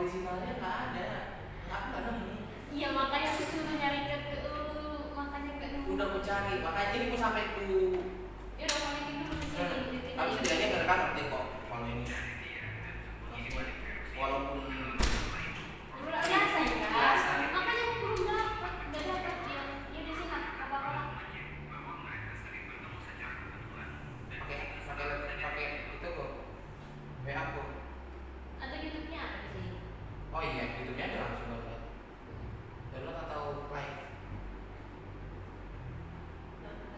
originalnya nggak ada, nggak nemu. Iya makanya aku suruh nyari ke makanya nggak nemu. Udah aku cari, makanya ini aku sampai ku. Ya udah konekin dulu di sini. Tapi setidaknya nggak ada ngerti kok kalau ini. Walaupun biasa ya kan? Biasa. Makanya aku belum dapat, nggak dapat ya. Ya di sini apa-apa. pakai itu kok WA aku. Atau YouTube-nya ada di sini. Oh iya, YouTube-nya ada langsung download atau live.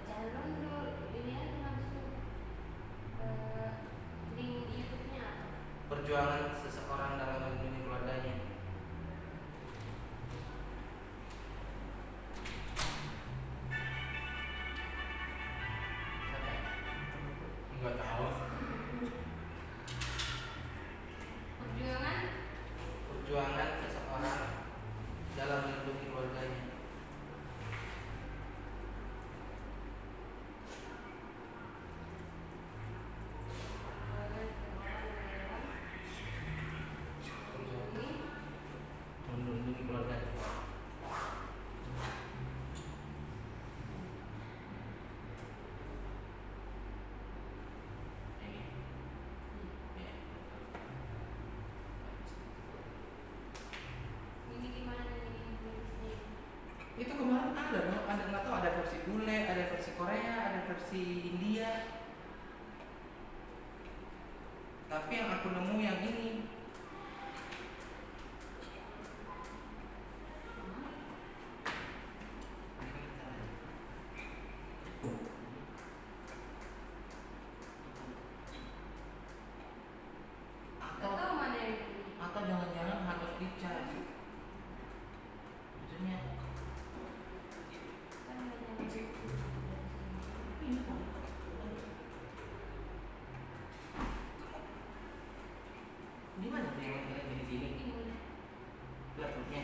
Download ini aja langsung link YouTube-nya. Perjuangan seseorang dalam melindungi keluarganya. Enggak tahu. Perjuangan seseorang dalam melindungi keluarganya. Melindungi keluarganya. Itu kemarin ada nggak tahu, ada versi bule, ada versi Korea, ada versi India. Tapi yang aku nemu yang ini. Atau jangan-jangan harus dicas. Maksudnya di mana tuh yang ada di sini? Laptopnya.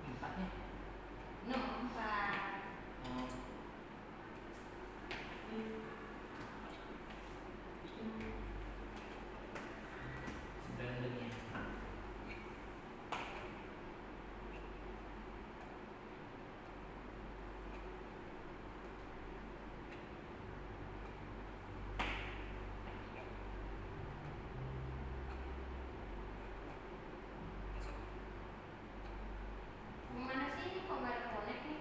Empatnya. No, 4. Brandingnya. Mana sih ini kok nggak ada connect nih?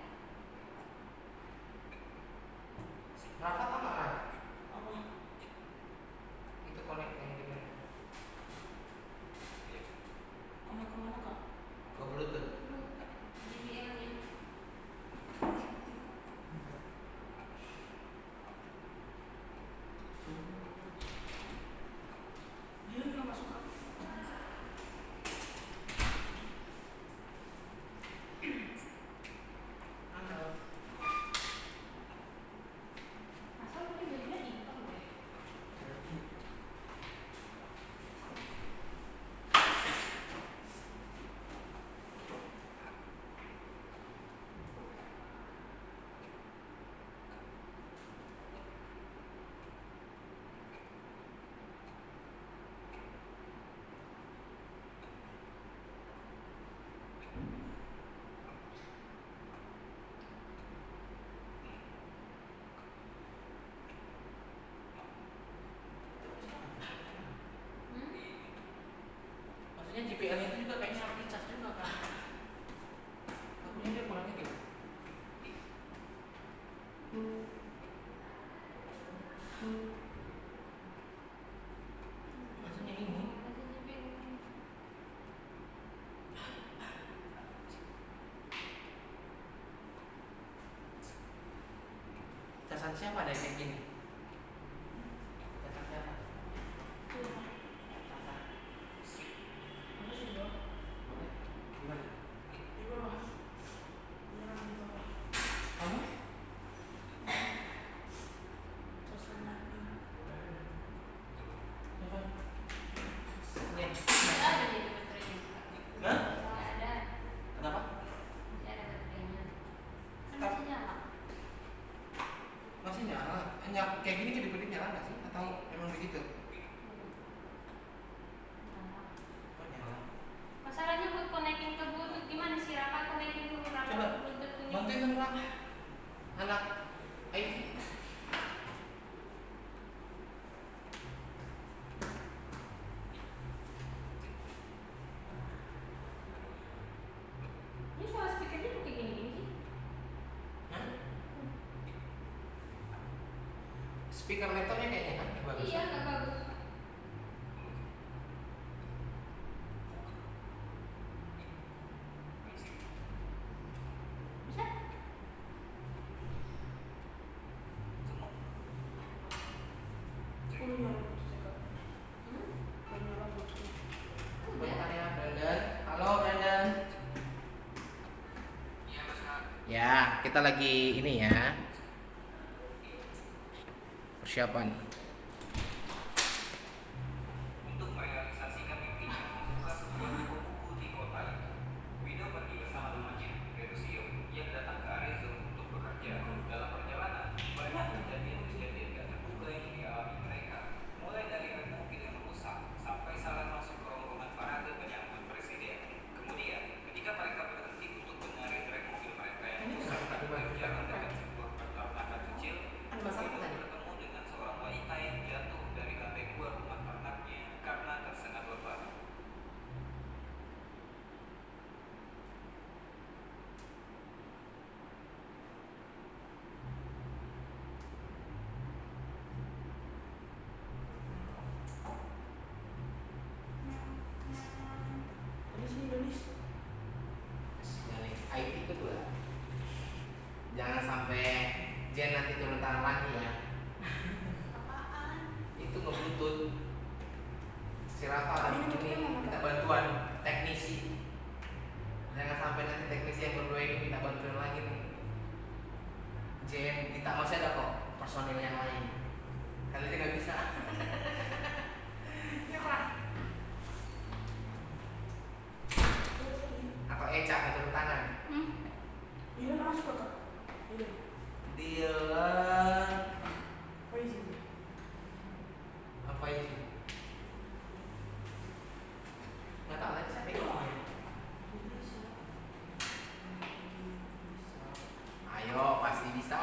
Rafa apa kan? Apa? Itu connect yang di mana? Connect kemana kak? Ke Bluetooth. JBL-nya. Dia nggak masuk kak. Asal tadi bajunya hitam deh. Maksudnya JPL itu juga kayaknya harus dicas juga kan? Takutnya dia kurangnya gitu. Maksudnya ini. Casan siapa ada kayak gini? Casan siapa? Gimana? Kamu? Nih. Nggak ada nih baterainya. Hah? Nggak ada. Kenapa? Masih ada baterainya. kayak gini kedip-kedip nyala nggak sih? Atau emang begitu? Oh nyala. Masalahnya buat connecting ke Bluetooth gimana sih Rafa connecting ke Coba Bluetooth ini? bantuin dong Rak. Anak IT. Ini suara speakernya tuh kayak gini sih. Hah? Speaker laptopnya kayaknya kan bagus. Iya nggak bagus. Bisa? Bentar ya Brandon. Halo Brandon. Ya, kita lagi ini ya. Persiapan. Untuk merealisasikan mimpinya membuka sebuah toko buku di kota itu, Wido pergi bersama temannya, Ferruccio, yang datang ke Arezzo untuk bekerja. Dalam perjalanan, banyak kejadian-kejadian gak terduga yang dialami mereka, mulai dari rem mobil yang rusak sampai salah masuk ke rombongan parade penyambut presiden. Kemudian, ketika mereka berhenti untuk benarin rem mobil mereka yang rusak dan berjalan dekat sebuah peternakan kecil, Wido bertemu dengan seorang wanita yang jatuh dari lantai 2 rumah ternaknya karena tersengat lebah. Dari IT itu lah. Jangan sampai Jen nanti turun tangan lagi ya. Apaan? Itu ngebutut. Si Rafa ini minta bantuan teknisi. Jangan sampai nanti teknisi yang berdua ini minta bantuan lagi nih. Jen, kita masih ada kok personil yang lain. Kali ini nggak bisa. Ya Pak. Atau Eca yang turun tangan. Dylan apa itu? Nggak tahu lagi siapa itu. Ayo pasti bisa.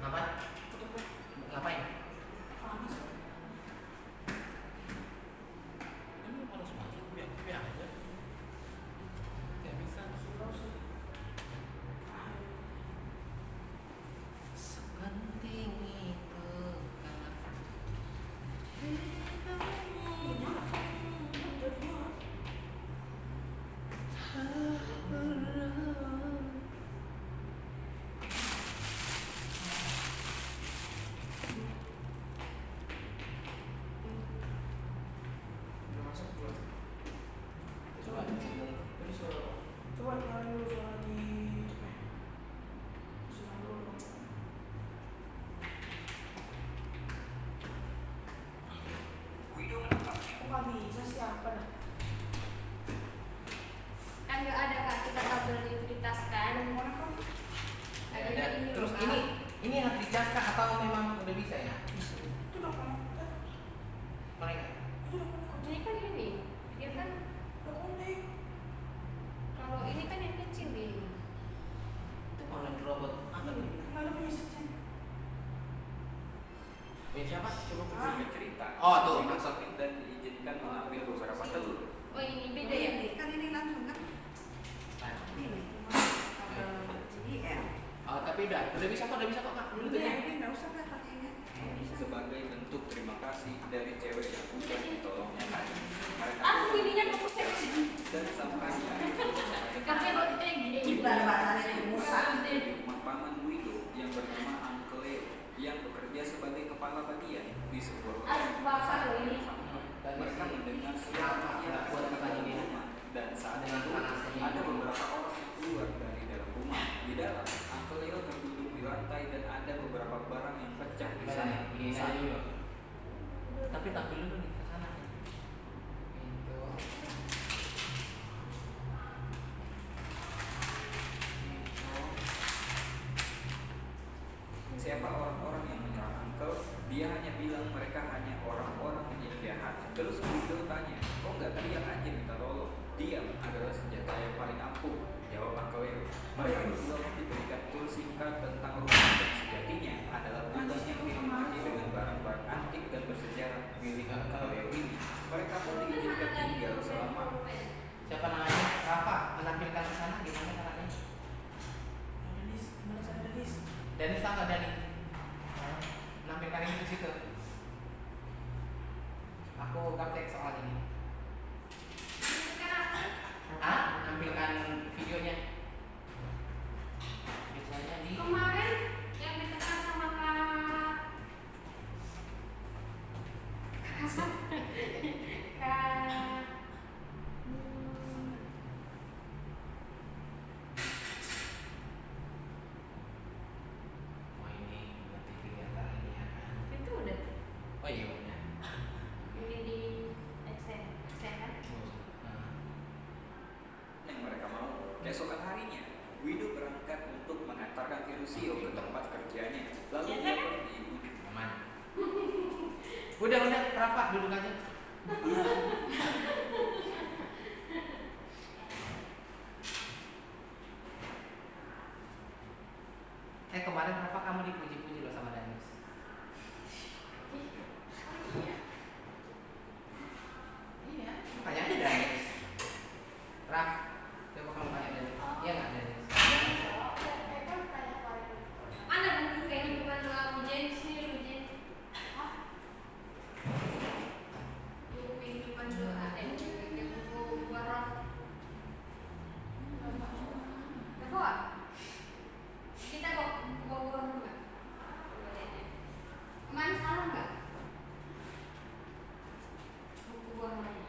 Ngapain? Ngapain? Ini harus masuk biar aja. Nggak bisa. Sepenting itu Wido menangkapnya. Kan nggak ada kak kita kabel itu di tas kan? Ada Ya, ini terus loh, Kak. ini harus dicas kah atau memang udah bisa ya? Mereka. Ini kan ini, dia kan kalau ini kan yang kecil nih. Itu online robot apa nih? Punya siapa? Coba Singkat cerita, Oh, tuh, Wido masuk. pamit dan diizinkan mengambil beberapa telur. Oh ini beda ya? Kan ini langsung kan? Ini Oh, tapi udah bisa kok kak. Dulu tuh Iya, ya. ini nggak usah kan pakainya. Sebagai bentuk terima kasih dari cewek yang udah ditolongnya tadi, mereka Ah ininya kamu seksi. dan sampainya Kafe roti gini. Ibarat-ibaratnya di musa. di rumah paman Wido yang bernama Uncle Leo yang bekerja sebagai kepala bagian di sebuah lantai dan ada beberapa barang yang pecah di Gimana sana. nih? Ini aja dulu. Tapi tampil dulu nih ke sana nih. Gitu. Siapa orang-orang yang menyerang Uncle? Dia hanya bilang mereka hanya orang-orang yang jahat. Terus Widow tanya, kok nggak teriak aja minta tolong? Diam adalah senjata yang paling ampuh, jawab Uncle Leo. Mereka berdua diberikan tool singkat tentang rumah dan sejatinya adalah bulan yang dinikmati dengan barang-barang antik dan bersejarah milik Uncle Leo ini. Mereka pun diizinkan tinggal selama. Siapa namanya? Rafa menampilkan ke sana gimana caranya? Danis, mana sana Danis? Danis tahu nggak Dani? Menampilkan ini di situ. Aku gaptek soal ini. Menampilkan videonya. Biasanya di Kemarin yang ditekan sama Kak oh ini berarti kelihatan ini ya kan? itu udah Oh iya benar. ini di extend kan? Yang mereka mau. Keesokan harinya, Widow berangkat untuk mengantarkan Virusio ke tempat kerjanya. Lalu dia pergi. Aman. Udah Rafa duduk aja. Kemarin Rafa kamu dipuji-puji loh sama Danis. Iya, tanya aja Danis. Raf, coba kamu tanya Danis. Iya nggak Danis? Ada buku kehidupan doa ujian sini ujian. Buku kehidupan doa buku warok. Bawa. Kita bawa nggak? Kemarin salah nggak? Buku warnanya.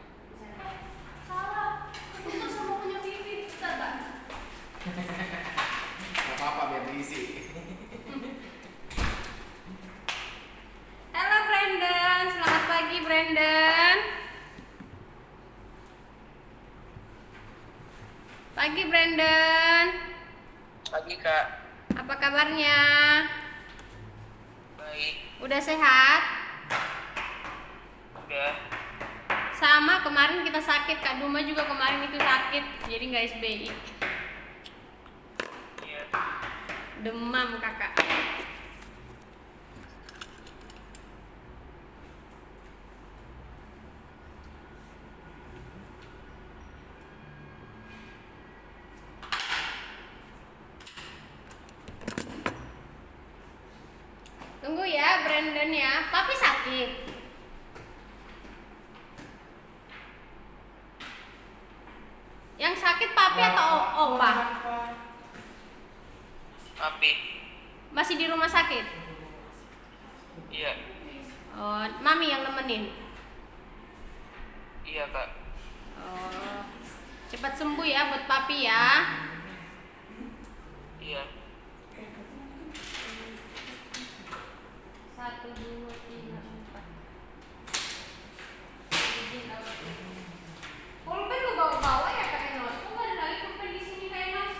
Salah. Itu semua punya Vivi, tak? Gak apa-apa biar diisi. Halo Brandon, selamat pagi Brandon. Pagi Brandon. Pagi Kak. Apa kabarnya? Baik. Udah sehat? Udah. Sama kemarin kita sakit, Kak Duma juga kemarin itu sakit, jadi nggak SBI. Iya. Demam kakak. Tunggu ya Brandon ya, papi sakit. Yang sakit papi atau opa? Papi. Masih di rumah sakit? Iya. Oh, mami yang nemenin. Iya Kak. Oh, cepat sembuh ya buat papi ya. Iya. 1, 2, 3, 4. Pulpen lu bawa-bawa ya Kak Enos? Kok nggak ada lagi pulpen di sini Kak Enos?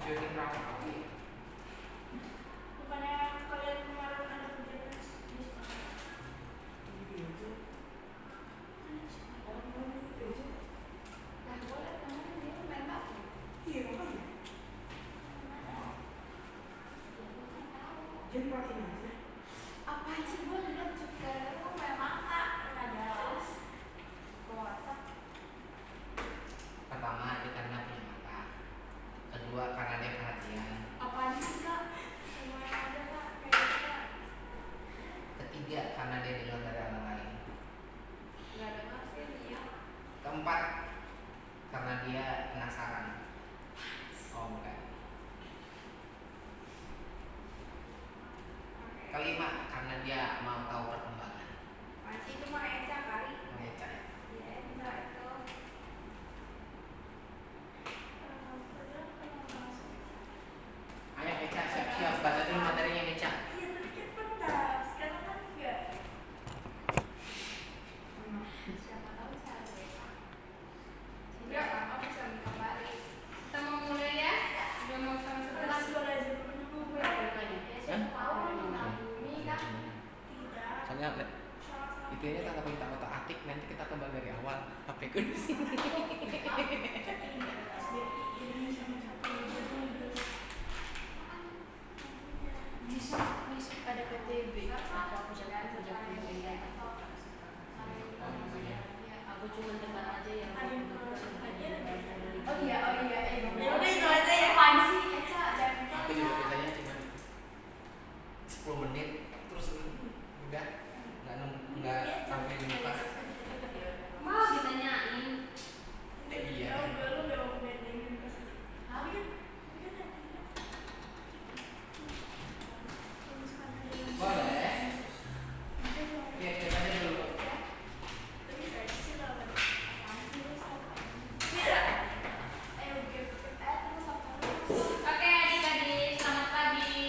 tujuannya berapa kali? Bukannya kalian kemarin ada kegiatan di sekolah? Nah, boleh kemarin dia main batu. Iya, makanya. Jangan perhatiin aja. Apaan sih gue lihat juga lu main mata nggak jelas. Gue WhatsApp. Pertama, dia karena punya mata. Kedua, karena dia perhatian. Apaan sih kak? Semua yang ada kak kayaknya Ketiga, karena dia dengar dari orang lain. nggak ada masih dia. Keempat, karena dia penasaran. Oh, bukan. Kelima, karena dia mau tahu perkembangan. Masih itu mah Eca kali. Mengeca ya. Iya Eca itu. Ayo Eca, siap-siap. Baca dulu materinya Eca. Iya tadi kan pernah, sekarang kan enggak. Siapa tahu cara Eca. Tidak, apa bisa mengkabari. Kita mau mulai ya? Udah mau sama sebelas. Suara aja menunggu gue. Ya siapa tahu bumi kan. Tidak. Soalnya itu aja tak minta otak atik, nanti kita kembali dari awal. HP ku di sini. Besok ada PTB. Aku jangan kerja PTB. Aku cuma dengar aja yang Oh iya, udah itu aja ya. Apaan sih? Eca ada Aku juga biasanya cuma 10 menit terus udah nggak sampai di muka. mau ditanyain. Iya. Boleh. Iya, kita aja dulu. Oke adik-adik, selamat pagi.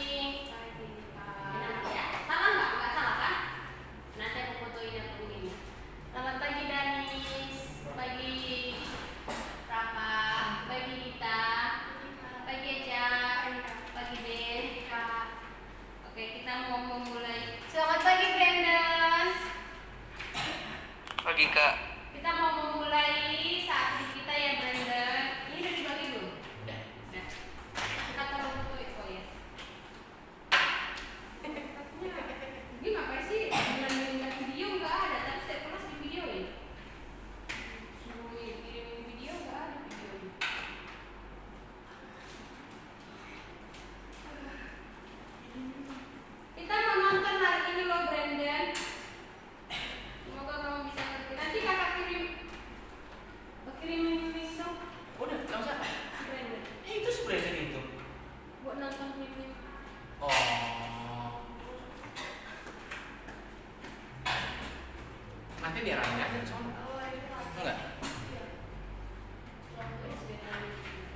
Nanti ya. Salah nggak? Nggak salah kan? Nanti aku fotoin aku ini. Selamat pagi Danis, pagi Rafa, pagi Gita, pagi Eca, pagi Den. Oke, kita mau memulai. Selamat pagi Brandon. Pagi kak. Kita mau memulai saat kita ya Brandon. Ini udah dibagi belum? Udah. Udah. Kita taruh buku itu ya. Ini ngapain sih? Dengan video nggak ada, tapi saya kelas di video ya. Suruh kirimin video nggak ada videonya. Kita mau nonton hari ini loh Brandon. Semoga kamu bisa ngerti. Nanti kakak kirimin link dong Udah, nggak usah. Brandon. Itu sebenarnya itu. Buat nonton film. Oh. Nanti dia rame aja di sana. Enggak.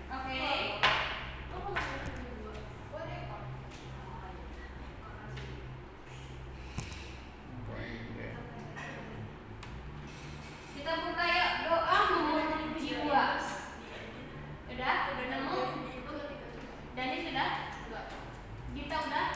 Oke. Kita buka yuk doa membentuk jiwa. Udah? Udah nemu? Dani sudah? Kita udah?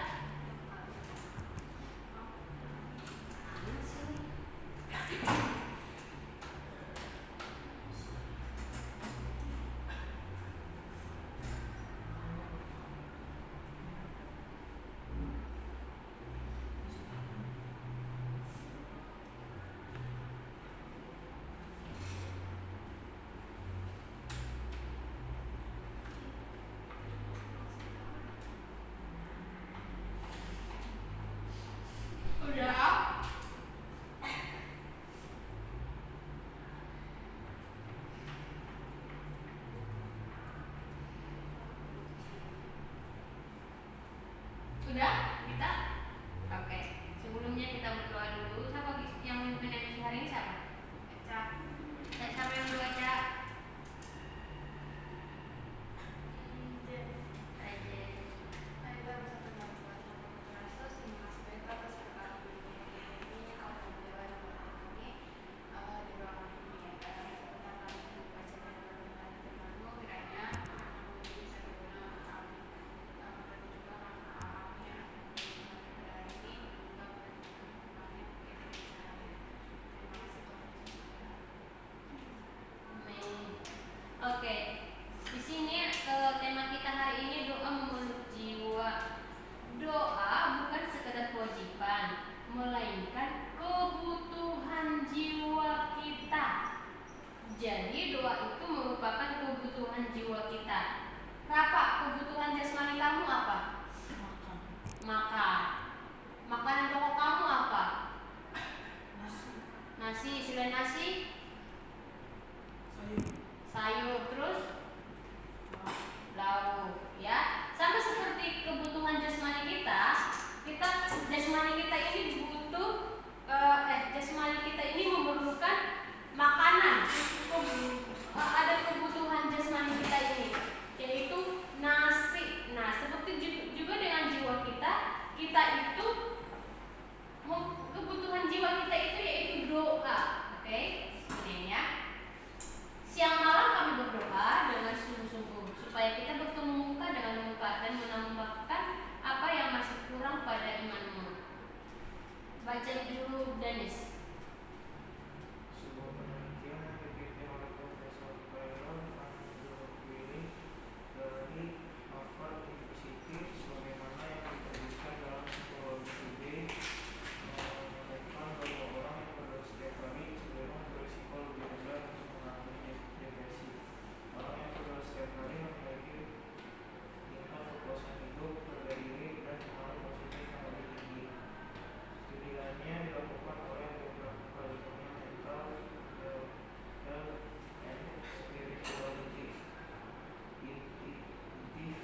Udah? Udah? Kita? Oke. Sebelumnya kita berdoa dulu. Siapa yang memimpin MC hari ini siapa? Eca. Siapa yang dulu Eca? makan. Makanan pokok kamu apa? Nasi. Selain nasi? Sayur. Terus? Lauk. Ya, sama seperti kebutuhan jasmani kita. Jasmani kita ini butuh jasmani kita ini memerlukan makanan. Ada kebutuhan jasmani kita ini, yaitu nasi. Nah, seperti juga dengan jiwa kita itu kebutuhan jiwa kita itu yaitu doa. Oke, sebenarnya siang malam kami berdoa dengan sungguh-sungguh supaya kita bertemu muka dengan muka dan menambahkan apa yang masih kurang pada imanmu. Baca dulu, Danis. Sebuah penelitian yang dipimpin oleh Profesor Byron Van Willy dari Harvard University, sebagaimana yang diterbitkan dalam psikologi today, menemukan bahwa orang yang berdoa setiap hari cenderung berisiko lebih rendah untuk mengalami depresi. Orang yang berdoa setiap hari memiliki tingkat kepuasan hidup, harga diri, dan pengaruh positif yang lebih tinggi. Studi lainnya dilakukan oleh beberapa California Mental Health and Spirituality Institute yang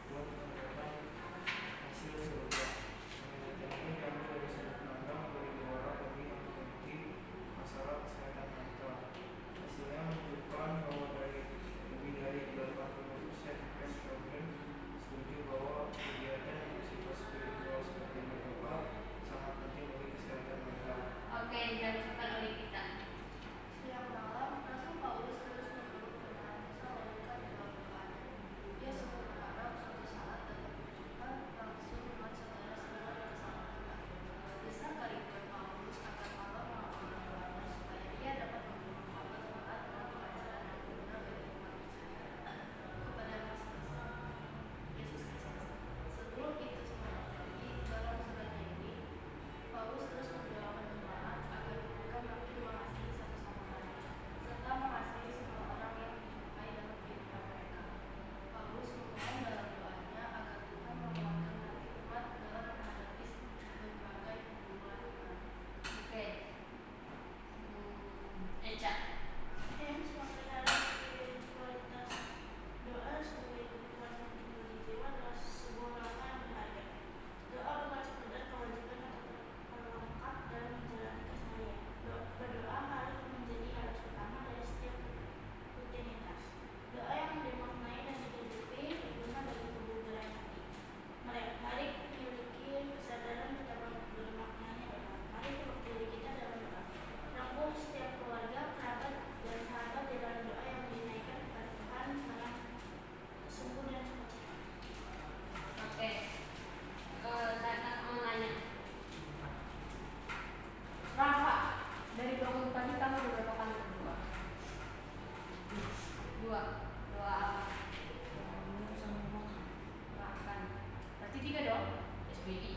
menemukan hasil serupa. Penelitian ini diambil dari sudut pandang dari dua orang lebih yang memiliki masalah kesehatan mental. Hasilnya menunjukkan bahwa lebih dari 80% responden setuju bahwa kegiatan yang bersifat spiritual seperti berdoa sangat penting bagi kesehatan mental. Oke, dilanjutkan oleh kita. Siang malam, Rasul Paulus terus memeluk Teresa wanita di dalam doanya. Ia sungguh berharap suatu saat dapat berjumpa langsung dengan saudara-saudara yang sangat dekat. Desak kerinduan Paulus akan Allah mengabulkan doanya supaya ia dapat mempermuliakan jemaat dengan pengajaran yang benar bagi umat percaya kepada Yesus Kristus. Sebelum itu semua terjadi, dalam suratnya ini, Paulus terus mendoakan jemaat agar mereka makin mengasihi satu sama lain, serta mengasihi semua orang yang dijumpai dalam kehidupan mereka. Paulus memohon dalam doanya agar Tuhan menguatkan hati umat dalam menghadapi berbagai hubungan. Oke. Eca. James mempelajari spiritualitas. Doa sebagai kebutuhan bagi jiwa adalah sebuah langkah yang berharga. Doa bukan sekedar kewajiban atau pelengkap dalam menjalani keseharian. Berdoa harus menjadi harus utama dari setiap rutinitas. Doa yang dimaknai dan dihidupi berguna bagi kebugaran hati. Mari memiliki kesadaran betapa bermaknanya doa. Mari peluk diri kita dalam doa. Rangkul setiap keluarga, kerabat, dan sahabat di dalam doa yang dinaikkan kepada Tuhan dengan sungguh dan sukacita. Oke. Saya mau nanya. Rafa, dari bangun pagi kamu udah berapa kali berdoa? Dua. Doa apa? Makan. Berarti 3 dong? SBI.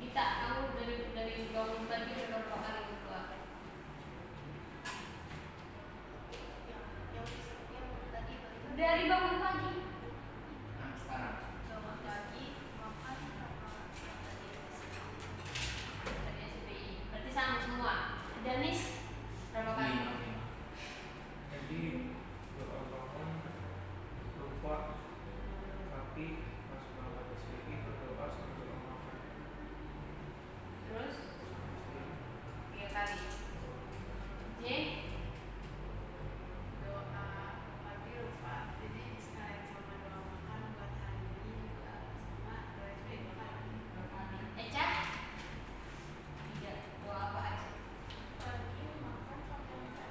Gita, kamu dari bangun pagi udah berapa kali berdoa? Yang tadi baru Dari bangun pagi. Nah, sekarang bangun pagi, makan, sama yang tadi Dari SBI. Berarti sama semua. Danis berapa kali? 5. Jadi doa bangun lupa, tapi pas berangkat SPI berdoa sebelum makan. Terus 3 kali. J. doa pagi lupa, jadi sekalian sama doa makan buat hari ini juga sama doa SPI 2 kali. 2 kali. Eca. 3. Doa apa aja? Pagi makan sampai makan.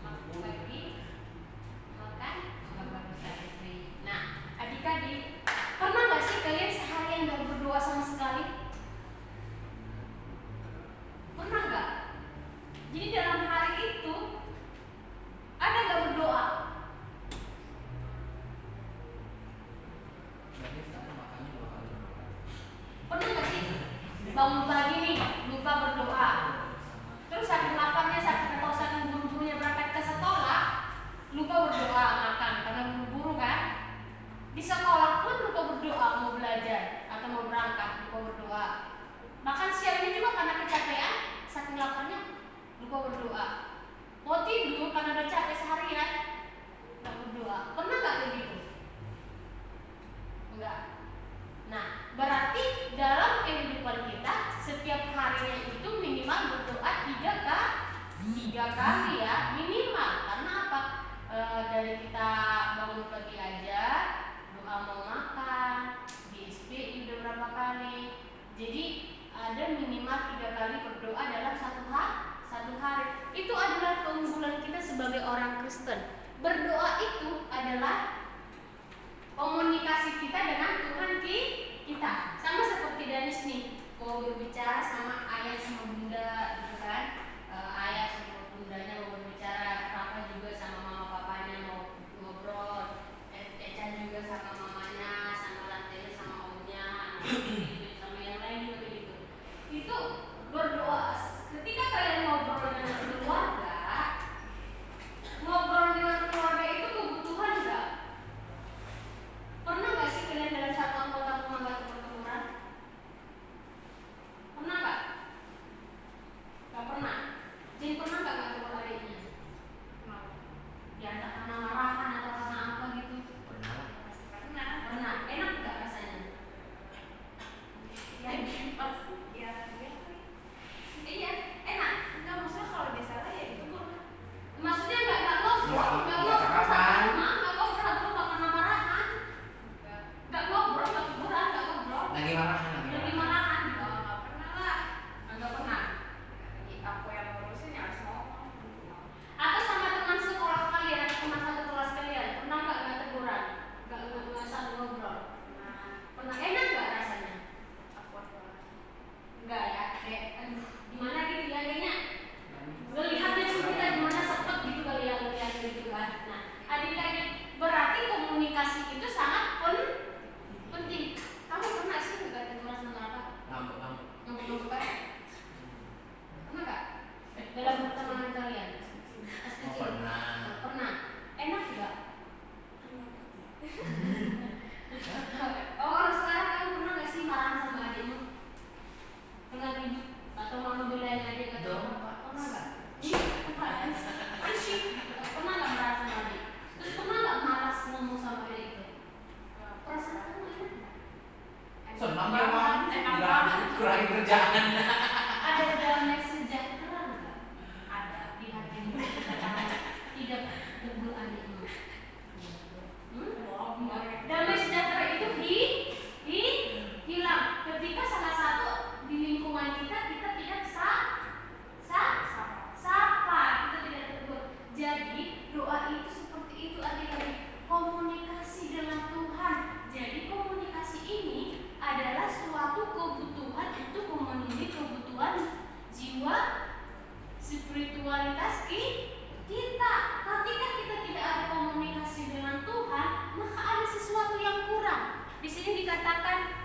Makan pagi, makan, baru SBI. Nah, adik-adik, pernah nggak sih kalian seharian nggak berdoa sama sekali? Pernah nggak? Jadi dalam hari itu ada nggak berdoa? Jadi sekarang makannya 2 kali. Pernah nggak sih bangun pagi nih lupa berdoa? Terus saking laparnya, saking atau saking buru-burunya berangkat ke sekolah, lupa berdoa makan karena buru-buru kan? Di sekolah pun lupa berdoa kah? Lupa berdoa. Bahkan siangnya juga karena kecapean, saking laparnya lupa berdoa. Mau tidur karena udah capek seharian, nggak berdoa. Pernah nggak kayak gitu? Enggak. Nah, berarti dalam kehidupan kita setiap harinya itu minimal berdoa 3 kali ya, minimal. Karena apa? Dari kita bangun pagi aja doa mau makan, di SPI udah berapa kali. Jadi ada minimal 3 kali berdoa dalam satu hari. Itu adalah keunggulan kita sebagai orang Kristen. Berdoa itu adalah komunikasi kita dengan Tuhan kita. Sama seperti Danis nih, mau berbicara sama ayah sama bunda gitu kan. Ayah sama bundanya mau berbicara, Rafa juga sama mama papanya mau ngobrol, Ecan juga sama mamanya, sama lantainya sama omnya, sama yang lain juga begitu. Itu berdoa. Ketika kalian ngobrol dengan keluarga itu kebutuhan enggak? Pernah nggak sih kalian dalam satu anggota rumah nggak kepertemuan? Pernah nggak? Nggak pernah. Jin pernah nggak ketemu adiknya? Ya entah karena marahan atau karena apa gitu. Pernah. Enak nggak rasanya? Ya pasti. Iya, enak. Enggak, maksudnya kalau dia salah ya itu kok. Maksudnya nggak ngobrol satu rumah, nggak ngobrol nggak pernah marahan, nggak ngobrol, nggak teguran, nggak ngobrol. Lagi marahan. Lagi marahan gitu. Nggak pernah lah. Nggak pernah. Aku yang ngurusin ya harus ngomong. Atau sama teman sekolah kalian, atau teman satu kelas kalian, pernah nggak teguran, nggak saling ngobrol? Pernah. Enak nggak rasanya? Enggak ya, kayak aduh, gimana gitu ya kayaknya. Ngelihatnya tuh kita gimana sepet gitu kali ya, ngelihat gitu kan. Nah, adik-adik, berarti komunikasi itu sangat penting. Kamu pernah sih nggak teguran sama apa? Ngomong apa? Pernah nggak? Dalam pertemanan kalian? Oh, pernah. Pernah. Enak nggak? Oh, sekarang kamu pernah nggak sih marah sama adikmu? Pernah ribut atau mau ngebelain adik atau apa? Pernah nggak? Pernah nggak marah sama adik? Terus pernah nggak malas ngomong sama adik itu? Perasaan kamu enak nggak? Senang ya mah. Kurangi kerjaan. Ada damai sejahtera nggak? Ada di hatimu. Tidak tegur adikmu. Damai sejahtera itu hilang ketika salah satu di lingkungan kita tidak sapa, kita tidak tegur. Jadi doa itu seperti itu adik-adik, komunikasi dengan Tuhan. Jadi komunikasi ini adalah suatu kebutuhan untuk memenuhi kebutuhan jiwa spiritualitas kita. Ketika kita tidak ada komunikasi dengan Tuhan, maka ada sesuatu yang kurang. Di sini dikatakan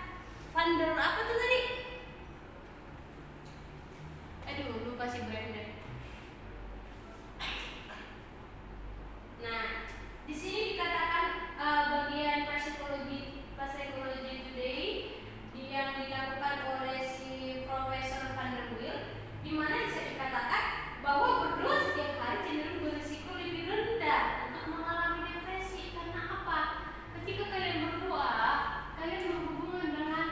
Vander apa tuh tadi? Aduh, lupa si Brandon. Nah, di sini dikatakan bagian psikologi today yang dilakukan oleh si Profesor Van der Wiel, di mana bisa dikatakan bahwa berdoa setiap hari cenderung berisiko lebih rendah untuk mengalami depresi. Karena apa? Ketika kalian berdoa, kalian berhubungan dengan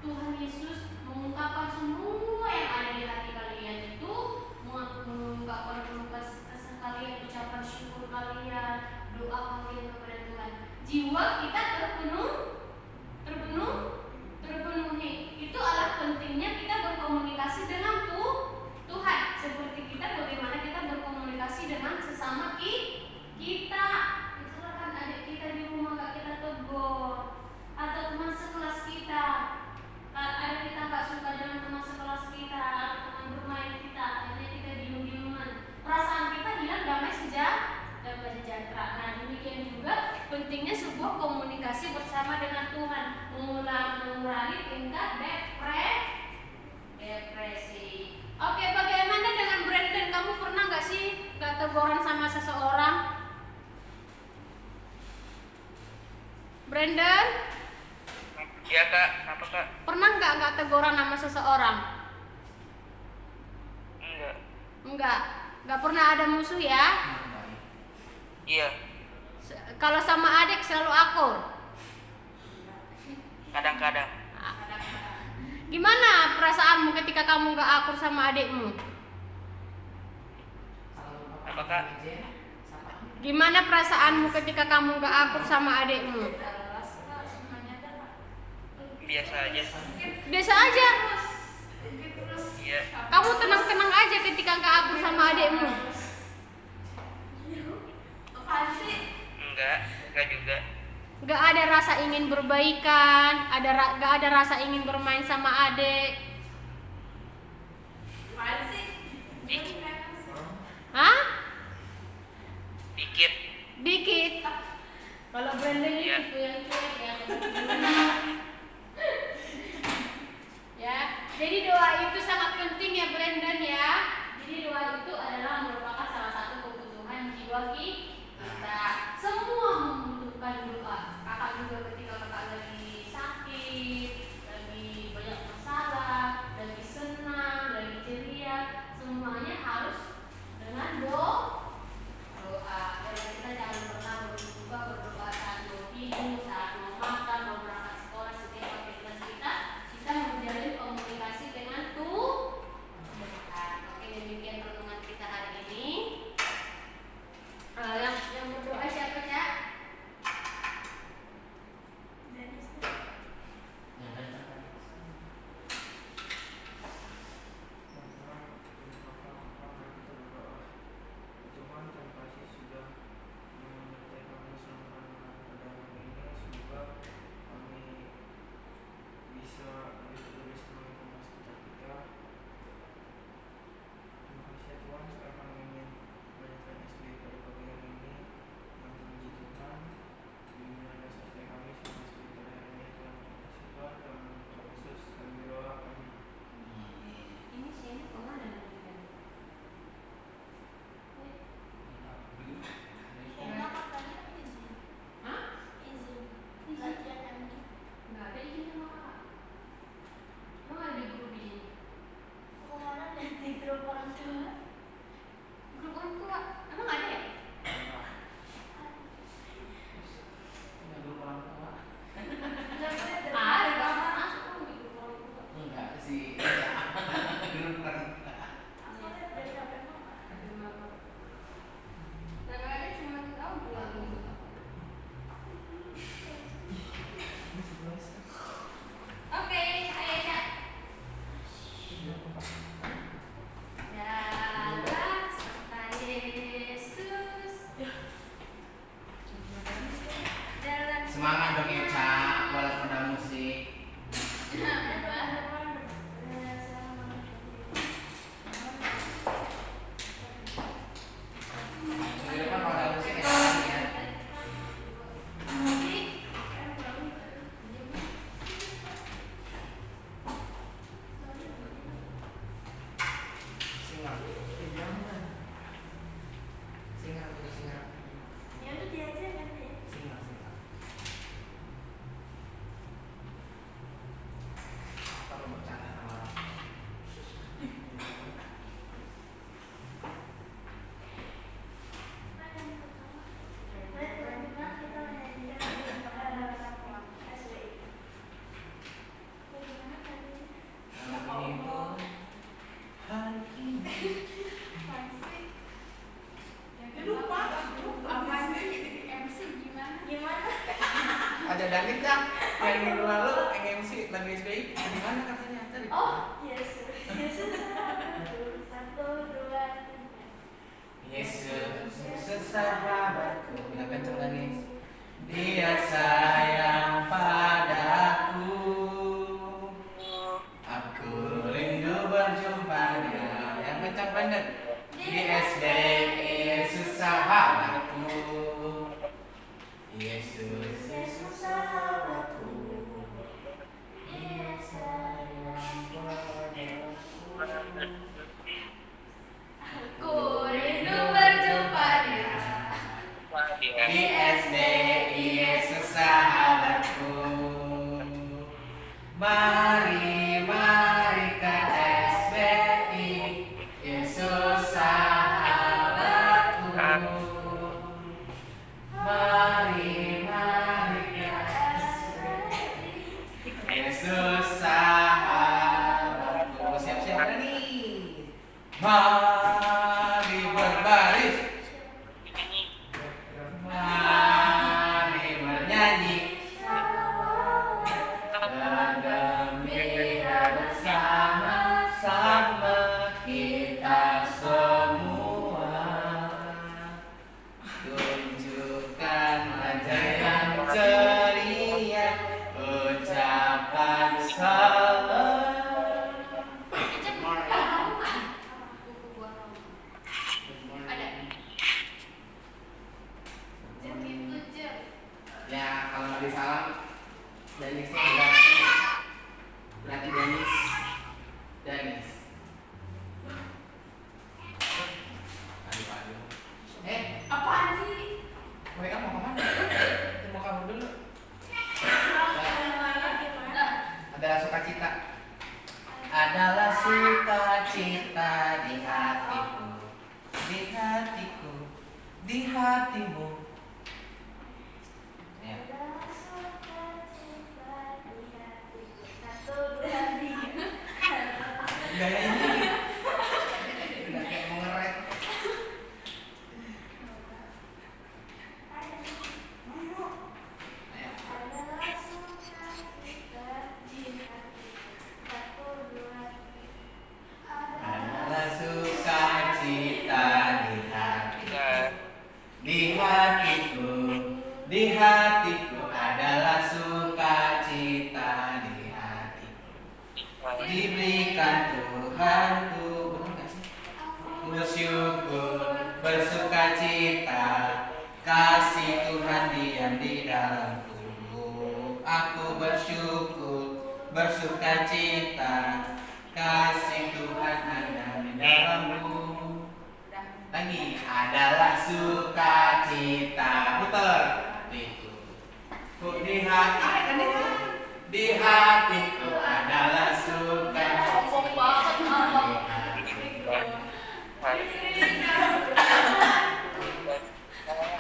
Tuhan Yesus, mengungkapkan semua yang ada di hati kalian itu, mengungkapkan kesah kalian, ucapan syukur kalian, doa kalian kepada Tuhan. Jiwa kita terpenuhi. Itu adalah pentingnya kita berkomunikasi dengan Tuhan. Seperti kita bagaimana kita berkomunikasi dengan sesama kita. Misalkan adik kita di rumah gak kita tegur, atau teman sekelas kita, ada kita gak suka dengan teman sekelas kita, atau teman bermain kita, akhirnya kita diem-dieman, perasaan kita hilang, damai sejahtera. Nah, demikian juga pentingnya sebuah komunikasi bersama dengan Tuhan, mengurangi tingkat depresi. Oke, bagaimana dengan Brandon? Kamu pernah nggak sih nggak teguran sama seseorang? Brandon? Iya kak, apa kak? Pernah nggak teguran sama seseorang? Enggak. Nggak pernah ada musuh ya? Iya, Kalau sama adik selalu akur. kadang-kadang. Gimana perasaanmu ketika kamu nggak akur sama adikmu? Apa kak? Gimana perasaanmu ketika kamu nggak akur sama adikmu? Biasa aja. Biasa aja. Iya. Kamu tenang-tenang aja ketika nggak akur sama adikmu. Enggak juga. Nggak ada rasa ingin berbaikan, nggak ada rasa ingin bermain sama adik. Hah? Dikit. Dikit. Kalau Brandon ini Iya. tipe yang cuek ya. Ya, jadi doa itu sangat penting ya Brandon ya. Jadi doa itu adalah merupakan salah satu kebutuhan jiwa kita. Semua membutuhkan doa. Kakak juga ketika kakak lagi sakit, lagi banyak masalah, lagi senang, lagi ceria, semuanya harus dengan doa. Dan kita jangan pernah berdoa saat mau tidur, saat mau makan, mau berangkat sekolah, setiap aktivitas kita menjalin komunikasi dengan Tuhan. Oke, demikian renungan kita hari ini. Yang berdoa siapa, Cak? Tuhan terima kasih sudah menyertai kami selama perjalanan ini. Semoga kami bisa lebih peduli sama lingkungan sekitar kita. Terima kasih ya Tuhan, sekarang kami ingin melanjutkan SD pada pagi hari ini yang puji Tuhan. Bimbing dan sertai kami selama SD pada hari ini. Tuhan terima kasih Tuhan, dalam nama Tuhan Yesus kami berdoa, amin. Ini sini kemana nih? Hah? Nggak ada izin sama kakak. Emang ada di grup di sini? Grup orang tua? Emang ada ya? Ada, masuk kamu di grup orang tua. Enggak sih. Dulu pernah. Kadang-kadang cuma tahu pulang gitu. Oke, ayo Cak. Jalan serta Yesus. Jalan. Semangat dong ya Cak, walaupun ada musik. Di depan kalau ada musik ya Cak, ya. Singa. Singa itu singa. Singa. Kalau bercanda sama orang. Malam ini pun hari ini. Ada David dah yang minggu lalu MC lagi SBI gimana katanya tadi? Yesus sesahabatku, bilang kenceng lagi. Dia sayang padaku, aku rindu berjumpa dia. Yang kenceng banget. Di SD Yesus sahabatku, Yesus sahabatku, Dia sayang padaku. Ku rindu berjumpa dia. Wah, dia. Di SD Yesus sahabatku. salam. Danisnya berarti Danis. Aduh. Apaan sih? WA mau kemana? Mau kabur dulu. Adalah sukacita. Adalah sukacita di hatiku, di hatimu. Ya. Gaya ini udah kayak mau ngerap. Adalah sukacita di hatiku adalah sukacita di hatiku. Diberikan Tuhanku, bersyukur, bersukacita, kasih Tuhan diam di dalamku. Aku bersyukur, bersukacita, kasih Tuhan ada di dalamku. Lagi adalah sukacita, putar itu. Di hatiku adalah sukacita.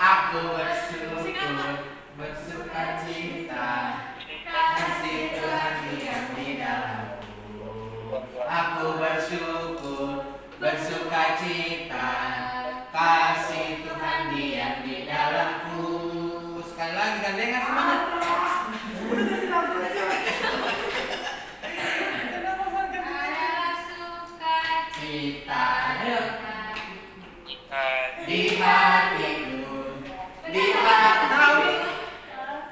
Aku bersyukur, bersukacita, kasih Tuhan diam di dalamku. Aku bersyukur, bersukacita, kasih Tuhan diam di dalamku. Sekali lagi gandengan semangat. Sukacita di hatiku, di hati. Tahu nih?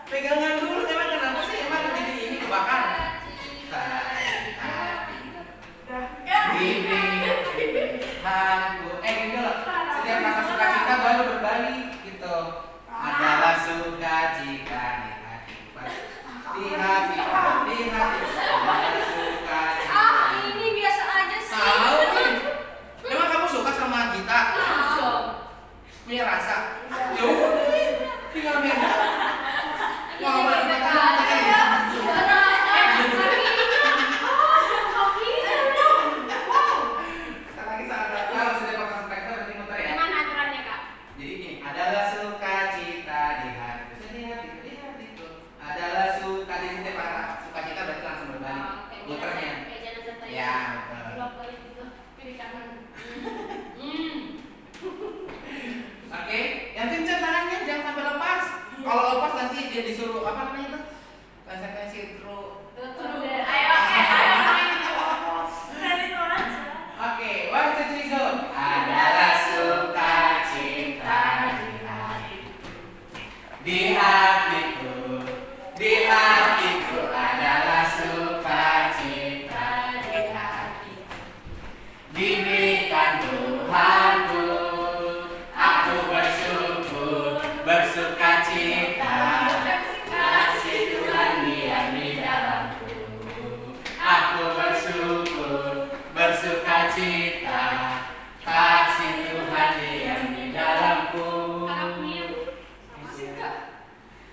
Pegangan dulu. Emang kenapa sih? Emang jadi ini kebakaran? Diberikanku. Enggak. Setiap kata sukacita baru berbalik gitu. Adalah sukacita di hati. Di hati. Adalah sukacita. Ini biasa aja sih. Tahu nih. Emang kamu suka sama Gita? Punya rasa? Ya udah, tinggal beda. Mau kita lagi saat kalau sudah pakai spektor berarti muter ya. Gimana aturannya, Kak? Jadi ini adalah sukacita di hatiku. Adalah sukacita parah. Sukacita berarti langsung berbalik. Muternya. Ya, betul. Oke, yang kencang tangannya jangan sampai lepas. Kalau lepas nanti dia disuruh apa namanya itu? Konsekuensi true. Ayo. Oke, 1, 2, 3, go. Adalah sukacita di hatiku, di hatiku adalah sukacita di hatiku. Diberikan Tuhanku, aku bersyukur, bersukacita, kasih Tuhan diam di dalamku. Aku bersyukur, bersukacita, kasih Tuhan diam di dalamku.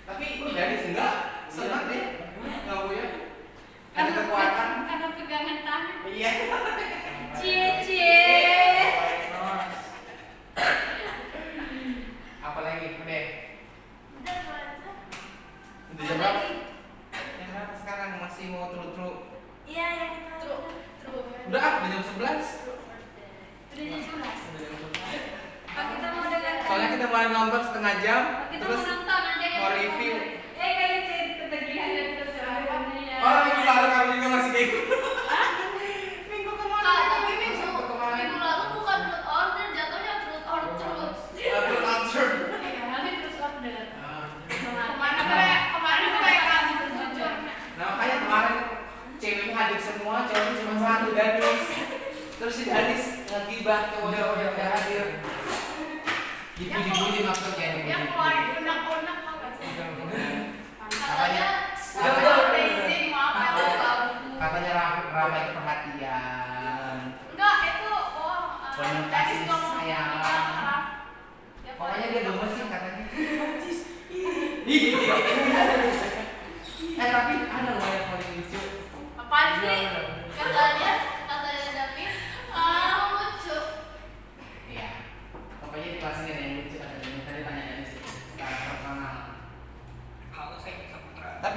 Tapi dari enggak senang deh, nggak boleh. Ada kekuatan. Ada pegangan tangan. Iya. Cie. Apa lagi? Udah. Udah jam berapa? Jam berapa sekarang? Masih mau tru-tru? Udah jam 11. Udah jam 11. Kita mau dengar. Soalnya kita mulai nonton setengah jam, Kita terus mau nonton nanti mau review. Kalian ketagihan dan terus Oh, minggu lalu kamu juga masih kayak gitu. Minggu Kak, kemarin. tapi minggu lalu bukan truth order, jatuhnya truth or truth. Atur atur. nanti terus order. Kemarin tuh kayak kamu jujur. Nah makanya kemarin ceweknya hadir semua, cowoknya cuma satu Danis. Terus si Danis ngegibah cowoknya udah hadir. Dibully maksudnya. Yang keluar unek-unek tau gak sih?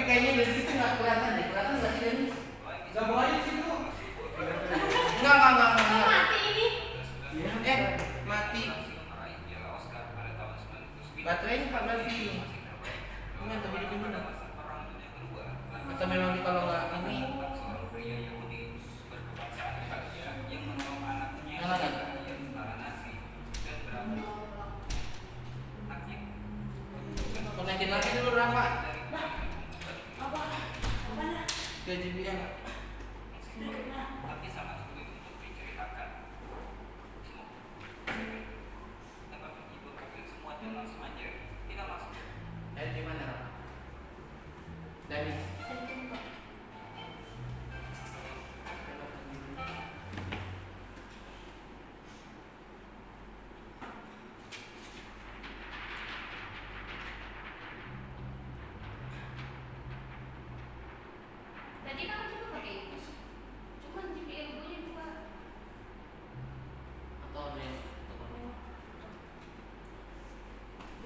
kayaknya dari situ nggak kelihatan deh. Kelihatan nggak sih Denis? Gabung aja sih tuh. Enggak. Oh, mati ini. Mati. Baterainya 14 V. Ini atau hidup ini dah. Atau memang kalau nggak ini nyala nggak? Konekin lagi dulu Rafa. Ke JBL. Tapi sangat sulit untuk diceritakan. Dapat menghibur kalian semua dan langsung aja kita masuk. Di mana Rafa? Dari Tadi kan cuma pakai itu sih. Cuma JBL gue juga. atau ada yang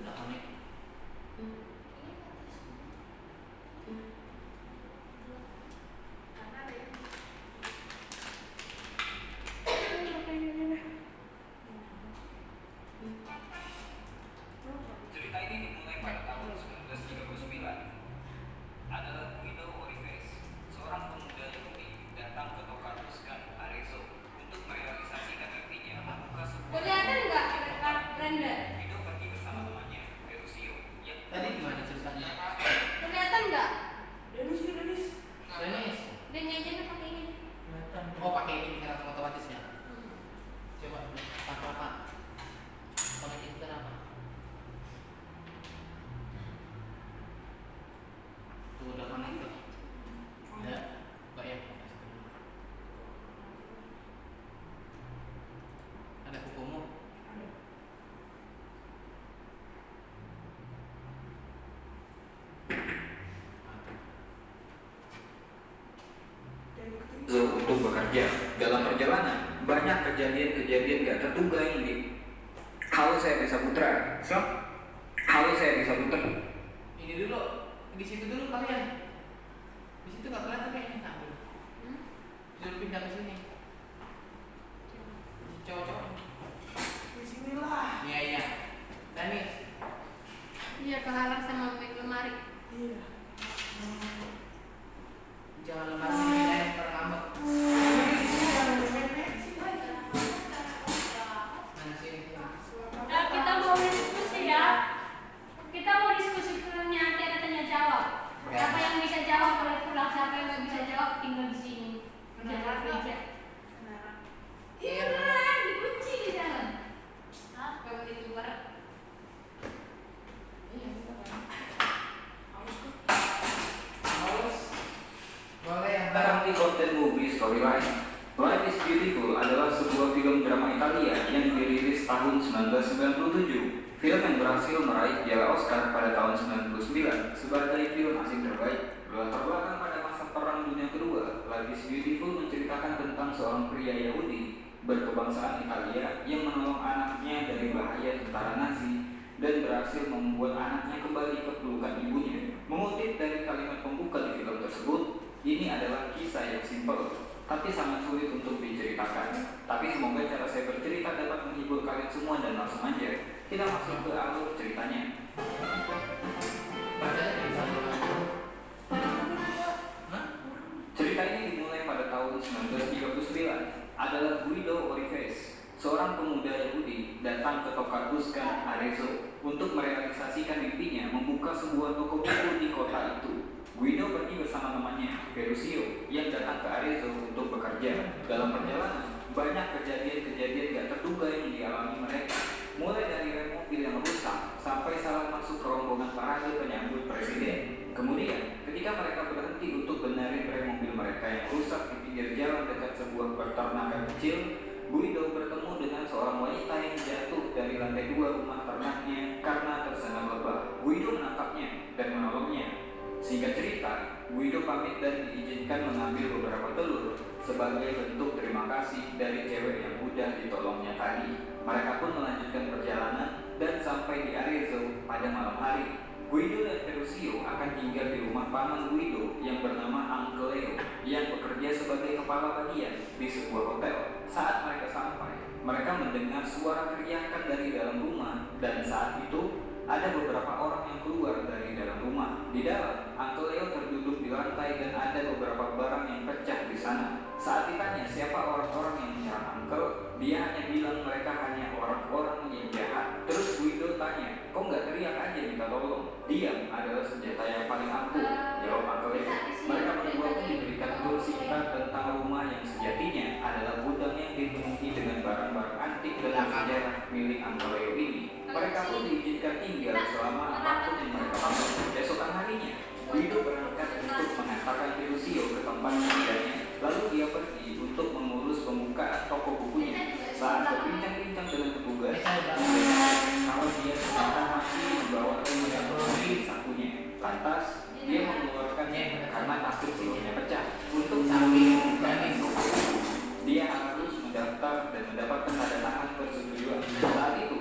udah connect. Karena ada yang Cerita ini dimulai pada tahun 1939. Adalah Guido Orives, seorang pemuda Yahudi datang ke toko Tuscan Arezzo untuk merealisasikan mimpinya membuka sebuah. Kelihatan nggak render? Guido pergi bersama temannya, Ferruccio, yang Tadi gimana ceritanya? Kelihatan nggak? Denis. Dan nyajennya pakai ini. Oh pakai ini bisa langsung otomatis ya. Coba Rafa. Connect itu apa? Tuh udah connect tuh. Udah. Buka ya. Ada kukumu. untuk bekerja. Dalam perjalanan, banyak kejadian-kejadian gak terduga yang Halo, saya Desa Putra. Halo, saya Desa Putra. Ini dulu. Di situ dulu kalian. Di situ nggak kelihatan kayaknya. Nah, dulu. Suruh pindah ke sini. Cowok-cowok. Di sinilah. Iya. Danis. Iya, kehalang sama lemari. Iya. Jangan lemari pindahin perangkat. Nah, kita mau diskusi ya. Kita mau diskusi filmnya, nanti ada tanya jawab. Siapa yang bisa jawab boleh pulang, siapa yang nggak bisa jawab tinggal di sini. Kerja. Iya, beneran, dikunci di dalam. Hah? Gak boleh keluar. Iya, Haus. Boleh ya. Sekarang di konten movie storyline. Life is Beautiful adalah sebuah film drama Italia yang dirilis tahun 1997. Film yang berhasil meraih piala Oscar pada tahun 1999 sebagai film asing terbaik. Berlatar belakang pada masa Perang Dunia Kedua, Life is Beautiful menceritakan tentang seorang pria Yahudi berkebangsaan Italia yang menolong anaknya dari bahaya tentara Nazi dan berhasil membuat anaknya kembali ke pelukan ibunya. Mengutip dari kalimat pembuka di film tersebut, ini adalah kisah yang simpel, tapi sangat sulit untuk diceritakan. Tapi semoga cara saya bercerita dapat menghibur kalian semua dan langsung aja kita masuk ke alur ceritanya. Bacanya dari satu lagi. Hah? Cerita ini dimulai pada tahun 1939. Adalah Guido Orives, seorang pemuda Yahudi datang ke toko Tuscan Arezzo untuk merealisasikan mimpinya membuka sebuah toko buku di kota itu. Guido pergi bersama temannya, Ferruccio, yang datang ke Arezzo untuk bekerja. Dalam perjalanan, banyak kejadian-kejadian gak terduga yang dialami mereka. Mulai dari rem mobil yang rusak, sampai salah masuk ke rombongan parade penyambut presiden. Kemudian, ketika mereka berhenti untuk benerin rem mobil mereka yang rusak di pinggir jalan dekat sebuah peternakan kecil, Guido bertemu dengan seorang wanita yang jatuh dari lantai 2 rumah ternaknya karena tersengat lebah. Guido menangkapnya dan menolongnya. Singkat cerita, Guido pamit dan diizinkan mengambil beberapa telur sebagai bentuk terima kasih dari cewek yang udah ditolongnya tadi. Mereka pun melanjutkan perjalanan dan sampai di Arezzo pada malam hari. Guido dan Ferruccio akan tinggal di rumah paman Guido yang bernama Uncle Leo yang bekerja sebagai kepala bagian di sebuah hotel. Saat mereka sampai, mereka mendengar suara teriakan dari dalam rumah dan saat itu ada beberapa orang yang keluar dari dalam rumah. Di dalam, Uncle Leo terduduk di lantai dan ada beberapa barang yang pecah di sana. Saat ditanya siapa orang-orang yang menyerang Uncle, dia hanya bilang mereka hanya orang-orang yang jahat. Terus Guido tanya, kok nggak teriak aja minta tolong? Diam adalah senjata yang paling ampuh, jawab Uncle Leo. Mereka berdua pun diberikan tur singkat tentang rumah yang sejatinya adalah gudang yang dipenuhi dengan barang-barang antik dan sejarah milik Uncle Leo ini. Mereka pun diizinkan tinggal selama apapun yang mereka mau. Keesokan harinya, Guido berangkat untuk mengantarkan Ferruccio ke tempat kerjanya. Lalu dia pergi untuk mengurus pembukaan toko bukunya. Saat berbincang-bincang dengan petugas, kalau dia ternyata masih membawa mobil sakunya. Lantas, dia mengeluarkannya karena takut belumnya pecah. Untuk samping dan dia harus mendaftar dan mendapatkan tanda tangan persetujuan. Saat itu,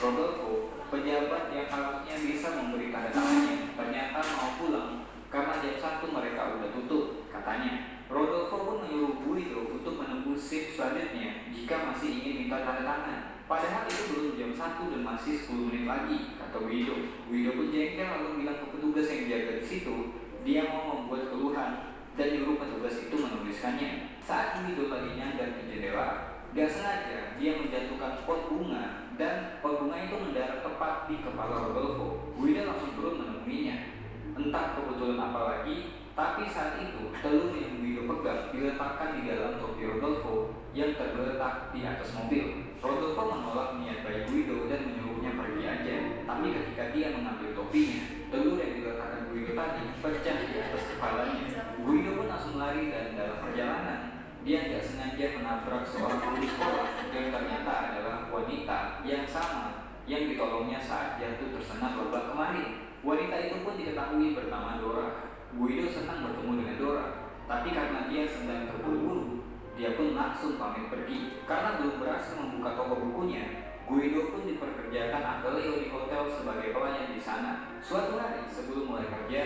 Rodolfo, pejabat yang harusnya bisa memberi tanda tangannya, ternyata mau pulang karena jam 1 mereka udah tutup, katanya. Rodolfo pun menyuruh Guido untuk menunggu shift selanjutnya jika masih ingin minta tanda tangan. Padahal itu belum jam 1 dan masih 10 menit lagi, kata Guido. Guido pun jengkel lalu bilang ke petugas yang jaga di situ, dia mau membuat keluhan dan nyuruh petugas itu menuliskannya. Saat Guido lagi nyandar ke jendela, gak sengaja dia menjatuhkan pot bunga dan pot bunga itu mendarat tepat di kepala Rodolfo. Guido langsung turun menemuinya. Entah kebetulan apa lagi, tapi saat itu telur yang Guido pegang diletakkan di dalam topi Rodolfo yang tergeletak di atas mobil. Rodolfo menolak niat baik Guido dan menyuruhnya pergi aja. Tapi ketika dia mengambil topinya, telur yang diletakkan Guido tadi pecah di atas kepalanya. Guido pun langsung lari dan dalam perjalanan dia tidak sengaja menabrak seorang guru sekolah yang ternyata adalah wanita yang sama yang ditolongnya saat jatuh tersengat lubang kemarin. Wanita itu pun diketahui bernama Dora. Guido senang bertemu dengan Dora, tapi karena dia sedang terburu-buru, dia pun langsung pamit pergi. Karena belum berhasil membuka toko bukunya, Guido pun diperkerjakan Uncle Leo di hotel sebagai pelayan di sana. Suatu hari sebelum mulai kerja,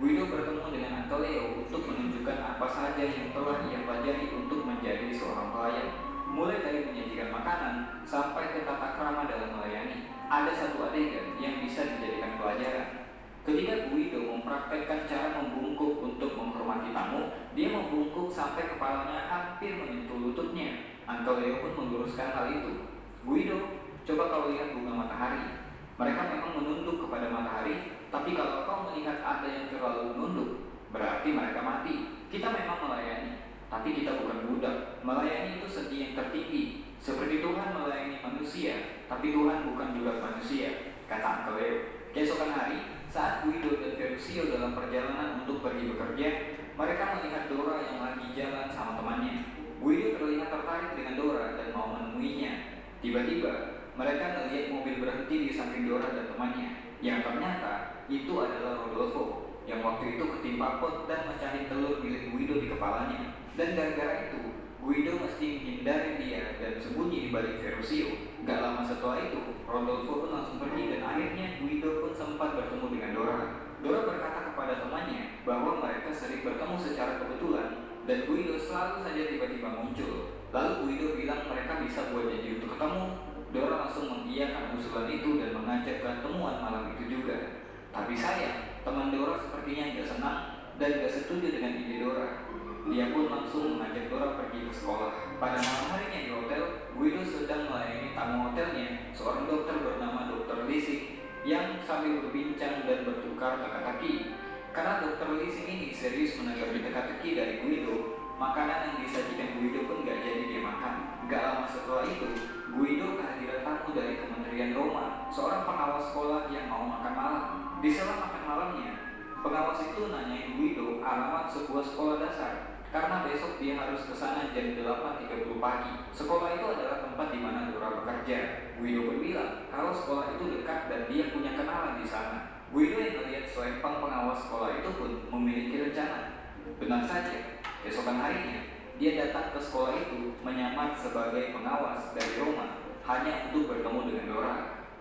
Guido bertemu dengan Uncle Leo untuk menunjukkan apa saja yang telah ia pelajari untuk menjadi seorang pelayan. Mulai dari menyajikan makanan sampai ke tata krama dalam melayani. Ada satu adegan yang bisa dijadikan pelajaran. Ketika Guido mempraktekkan cara membungkuk untuk menghormati tamu, dia membungkuk sampai kepalanya hampir menyentuh lututnya. Uncle Leo pun meluruskan hal itu. Guido, coba kau lihat bunga matahari. Mereka memang menunduk kepada matahari, tapi kalau kau melihat ada yang terlalu menunduk, berarti mereka mati. Kita memang melayani, tapi kita bukan budak. Melayani itu seni yang tertinggi. Seperti Tuhan melayani manusia, tapi Tuhan bukan budak manusia, kata Uncle Leo. Keesokan hari, saat Guido dan Ferruccio dalam perjalanan untuk pergi bekerja, mereka melihat Dora yang lagi jalan sama temannya. Guido terlihat tertarik dengan Dora dan mau menemuinya. Tiba-tiba, mereka melihat mobil berhenti di samping Dora dan temannya, yang ternyata itu adalah Rodolfo, yang waktu itu ketimpa pot dan mecahin telur milik Guido di kepalanya. Dan gara-gara itu, Guido mesti menghindari dia dan sembunyi di balik Ferruccio. Gak lama setelah itu, Rodolfo pun langsung pergi dan akhirnya Guido pun sempat bertemu dengan Dora. Dora berkata kepada temannya bahwa mereka sering bertemu secara kebetulan dan Guido selalu saja tiba-tiba muncul. Lalu Guido bilang mereka bisa buat janji untuk ketemu. Dora langsung mengiyakan usulan itu dan mengajak ketemuan malam itu juga. Tapi sayang, teman Dora sepertinya tidak senang dan tidak setuju dengan ide Dora. Dia pun langsung mengajak Dora pergi ke sekolah. Pada malam harinya di hotel, Guido sedang melayani tamu hotelnya, seorang dokter bernama Dr. Lissing, yang sambil berbincang dan bertukar teka-teki. Karena Dr. Lissing ini serius menanggapi teka-teki dari Guido, makanan yang disajikan Guido pun gak jadi dia makan. Gak lama setelah itu, Guido kehadiran tamu dari Kementerian Roma, seorang pengawas sekolah yang mau makan malam. Di sela makan malamnya, pengawas itu nanyain Guido alamat sebuah sekolah dasar karena besok dia harus ke sana jam 8.30 pagi. Sekolah itu adalah tempat di mana Dora bekerja. Guido pun bilang kalau sekolah itu dekat dan dia punya kenalan di sana. Guido yang melihat selempang pengawas sekolah itu pun memiliki rencana. Benar saja, keesokan harinya dia datang ke sekolah itu menyamar sebagai pengawas dari Roma hanya untuk bertemu dengan Dora.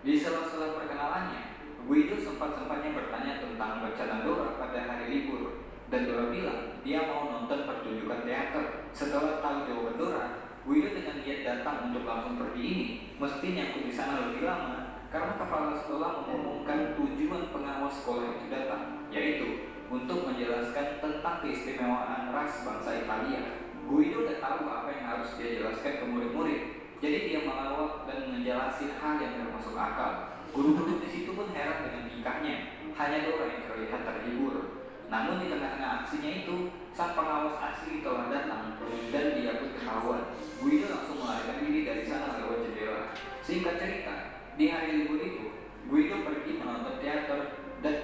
Di sela-sela perkenalannya, Guido sempat-sempatnya bertanya tentang rencana Dora pada hari libur, dan Dora bilang dia mau nonton pertunjukan teater. Setelah tahu jawaban Dora, Guido dengan niat datang untuk langsung pergi ini mesti nyangkut di sana lebih lama karena kepala sekolah mengumumkan tujuan pengawas sekolah itu datang, yaitu untuk menjelaskan tentang keistimewaan ras bangsa Italia. Guido gak tahu apa yang harus dia jelaskan ke murid-murid, jadi dia melawak dan ngejelasin hal yang gak masuk akal. Guru-guru di situ pun heran dengan tingkahnya, hanya Dora yang terlihat terhibur. Namun di tengah-tengah aksinya itu, sang pengawas asli telah datang dan dia pun ketahuan. Guido langsung melarikan diri dari sana lewat jendela. Singkat cerita, di hari libur itu, Guido pergi menonton teater dan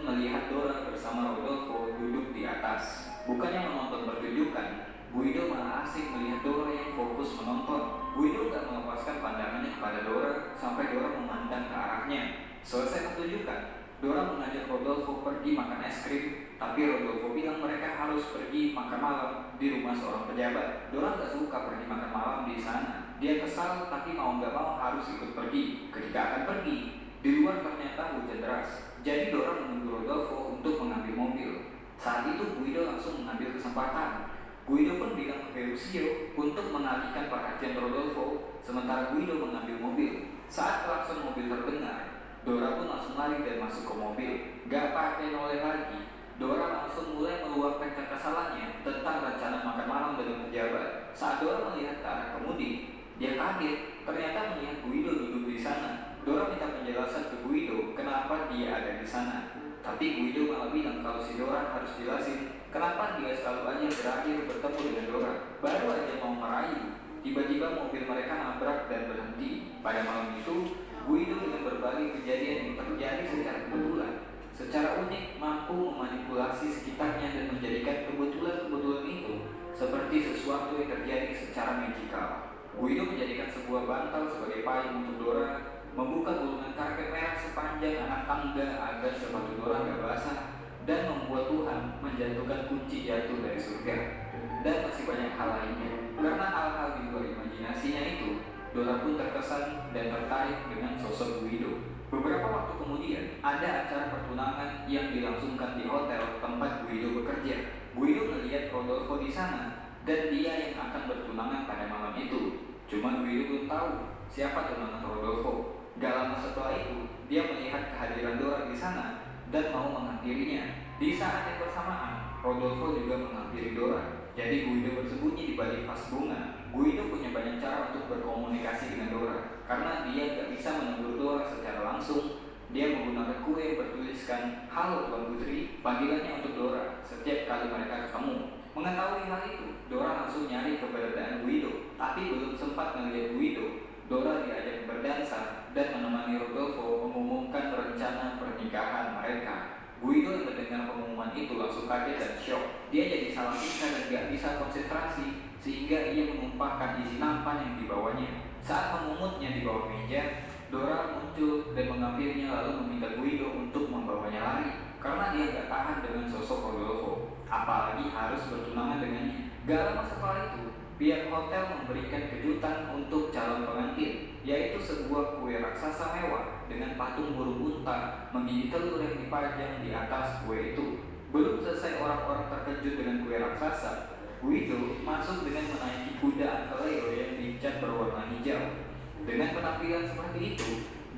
melihat Dora bersama Rodolfo duduk di atas. Bukannya menonton pertunjukan, Guido malah asik melihat Dora yang fokus menonton. Guido gak melepaskan pandangannya kepada Dora sampai Dora memandang ke arahnya. Selesai pertunjukan, Dora mengajak Rodolfo pergi makan es krim, tapi Rodolfo bilang mereka harus pergi makan malam di rumah seorang pejabat. Dora gak suka pergi makan malam di sana. Dia kesal tapi mau gak mau harus ikut pergi. Ketika akan pergi, di luar ternyata hujan deras. Jadi Dora menunggu Rodolfo untuk mengambil mobil. Saat itu Guido langsung mengambil kesempatan. Guido pun bilang ke Ferruccio untuk mengalihkan perhatian Rodolfo, sementara Guido mengambil mobil. Saat klakson mobil terdengar, Dora pun langsung lari dan masuk ke mobil. Gak pakai noleh lagi, Dora langsung mulai meluapkan kekesalannya tentang rencana makan malam dengan pejabat. Saat Dora melihat ke arah kemudi, dia kaget ternyata melihat Guido duduk di sana. Dora minta penjelasan ke Guido kenapa dia ada di sana. Tapi Guido malah bilang kalau si Dora harus jelasin kenapa dia selalu aja berakhir bertemu dengan Dora. Baru aja mau merayu, tiba-tiba mobil mereka nabrak dan berhenti. Pada malam itu, Guido dengan berbagai kejadian yang terjadi secara kebetulan, secara unik mampu memanipulasi sekitarnya dan menjadikan kebetulan-kebetulan itu seperti sesuatu yang terjadi secara magikal. Guido menjadikan sebuah bantal sebagai payung untuk Dora, membuka gulungan karpet merah sepanjang anak tangga agar sepatu Dora gak basah, dan membuat Tuhan menjatuhkan kunci jatuh dari surga, dan masih banyak hal lainnya. Karena hal-hal di luar imajinasinya itu, Dora pun terkesan dan tertarik dengan sosok Guido. Beberapa waktu kemudian, ada acara pertunangan yang dilangsungkan di hotel tempat Guido bekerja. Guido melihat Rodolfo di sana, dan dia yang akan bertunangan pada malam itu. Cuma Guido belum tahu siapa tunangan Rodolfo. Gak lama setelah itu, dia melihat kehadiran Dora di sana dan mau menghampirinya. Di saat yang bersamaan, Rodolfo juga menghampiri Dora. Jadi Guido bersembunyi di balik vas bunga. Guido punya banyak cara untuk berkomunikasi dengan Dora. Karena dia gak bisa menegur Dora secara langsung, dia menggunakan kue yang bertuliskan "Halo Tuan Putri", panggilannya untuk Dora setiap kali mereka ketemu. Mengetahui hal itu, Dora langsung nyari keberadaan Guido. Tapi belum sempat melihat Guido, Dora diajak berdansa dan menemani Rodolfo mengumumkan rencana pernikahan mereka. Guido yang mendengar pengumuman itu langsung kaget dan syok. Dia jadi salah pikir dan gak bisa konsentrasi, sehingga ia menumpahkan isi nampan yang dibawanya. Saat mengumutnya di bawah meja, Dora muncul dan menghampirinya lalu meminta Guido untuk membawanya lari, karena dia gak tahan dengan sosok Rodolfo, apalagi harus bertunangan dengannya. Gak lama setelah itu, pihak hotel memberikan kejutan untuk calon pengantin, yaitu sebuah kue raksasa mewah dengan patung burung unta menggigit telur yang dipajang di atas kue itu. Belum selesai orang-orang terkejut dengan kue raksasa, Guido masuk dengan menaiki kuda Anteleo yang dicat berwarna hijau. Dengan penampilan seperti itu,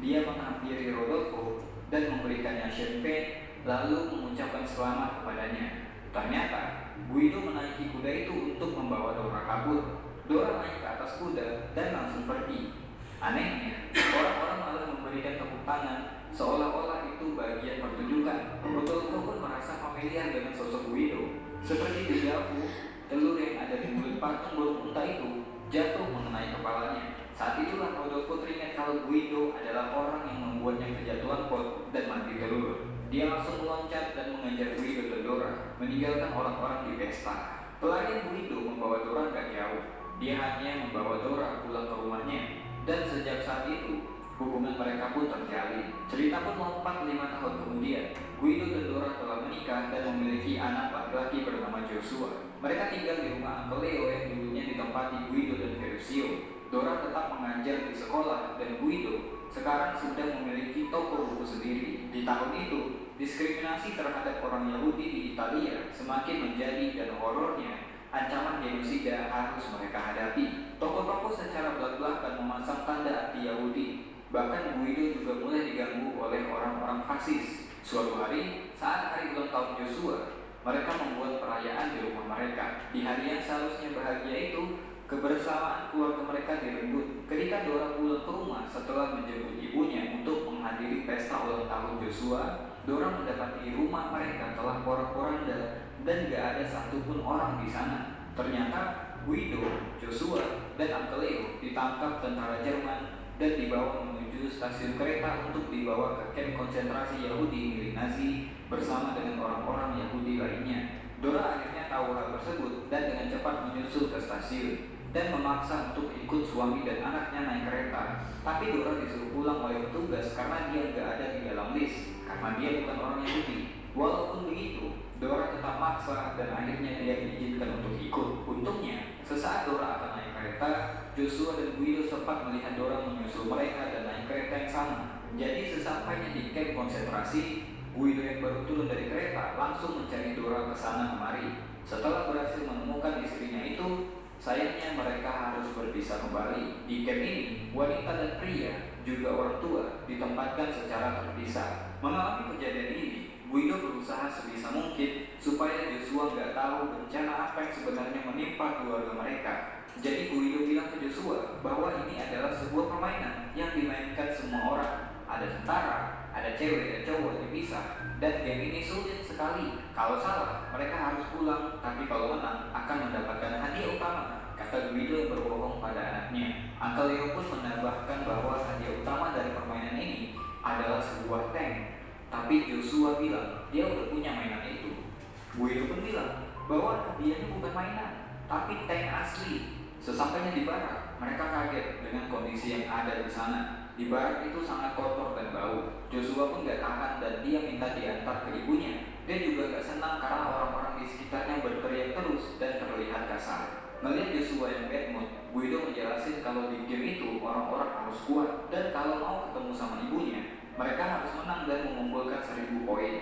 dia menghampiri Rodolfo dan memberikannya champagne, lalu mengucapkan selamat kepadanya. Ternyata, Guido menaiki kuda itu untuk membawa Dora kabur. Dora naik ke atas kuda dan langsung pergi. Anehnya, orang-orang malah memberikan tepuk tangan seolah-olah itu bagian pertunjukan. Rodolfo pun merasa familiar dengan sosok Guido. Seperti deja vu, telur yang ada di mulut patung burung unta itu jatuh mengenai kepalanya. Saat itulah Rodolfo teringat kalau Guido adalah orang yang membuatnya kejatuhan pot dan mati telur. Dia langsung meloncat dan mengejar Guido dan Dora, meninggalkan orang-orang di pesta. Pelarian Guido membawa Dora gak jauh. Dia hanya membawa Dora pulang ke rumahnya. Dan sejak saat itu, hubungan mereka pun terjalin. Cerita pun lompat 5 tahun kemudian. Guido dan Dora telah menikah dan memiliki anak laki-laki bernama Joshua. Mereka tinggal di rumah Uncle Leo yang dulunya ditempati Guido dan Ferruccio. Dora tetap mengajar di sekolah dan Guido sekarang sudah memiliki toko buku sendiri. Di tahun itu, diskriminasi terhadap orang Yahudi di Italia semakin menjadi dan horornya ancaman genosida harus mereka hadapi. Toko-toko secara belak-belakan memasang tanda anti-Yahudi. Bahkan Guido juga mulai diganggu oleh orang-orang fasis. Suatu hari, saat hari ulang tahun Joshua, mereka membuat perayaan di rumah mereka. Di hari yang seharusnya bahagia itu, kebersamaan keluarga mereka direnggut. Ketika Dora pulang ke rumah setelah menjemput ibunya untuk menghadiri pesta ulang tahun Joshua, Dora mendapati rumah mereka telah porak-poranda dan gak ada satupun orang di sana. Ternyata Guido, Joshua, dan Uncle Leo ditangkap tentara Jerman dan dibawa menuju stasiun kereta untuk dibawa ke kamp konsentrasi Yahudi milik Nazi bersama dengan orang-orang Yahudi lainnya. Dora akhirnya tahu hal tersebut dan dengan cepat menyusul ke stasiun dan memaksa untuk ikut suami dan anaknya naik kereta. Tapi Dora disuruh pulang oleh petugas karena dia nggak ada di dalam list, karena dia bukan orang Yahudi. Walaupun begitu, Dora tetap maksa dan akhirnya dia diizinkan untuk ikut. Untungnya, sesaat Dora akan naik kereta, Joshua dan Guido sempat melihat Dora menyusul mereka dan naik kereta yang sama. Jadi sesampainya di kamp konsentrasi, Guido yang baru turun dari kereta langsung mencari Dora ke sana kemari. Setelah berhasil menemukan istrinya itu, sayangnya mereka harus berpisah kembali. Di camp ini, wanita dan pria, juga orang tua, ditempatkan secara terpisah. Mengalami kejadian ini, Guido berusaha sebisa mungkin supaya Joshua nggak tahu bencana apa yang sebenarnya menimpa keluarga mereka. Jadi Guido bilang ke Joshua bahwa ini adalah sebuah permainan yang dimainkan semua orang. Ada tentara, ada cewek dan cowok dipisah, dan game ini sulit sekali. Kalau salah, mereka harus pulang, tapi kalau menang akan mendapatkan hadiah utama, kata Guido yang berbohong pada anaknya. Uncle Leo pun menambahkan bahwa hadiah utama dari permainan ini adalah sebuah tank. Tapi Joshua bilang dia udah punya mainan itu. Guido pun bilang bahwa hadiahnya bukan mainan, tapi tank asli. Sesampainya di barak, mereka kaget dengan kondisi yang ada di sana. Di barak itu sangat kotor dan bau. Joshua pun gak tahan dan dia minta diantar ke ibunya. Dia juga gak senang karena orang-orang di sekitarnya berteriak terus dan terlihat kasar. Melihat Joshua yang bad mood, Guido menjelasin kalau di game itu orang-orang harus kuat dan kalau mau ketemu sama ibunya, mereka harus menang dan mengumpulkan 1000 poin.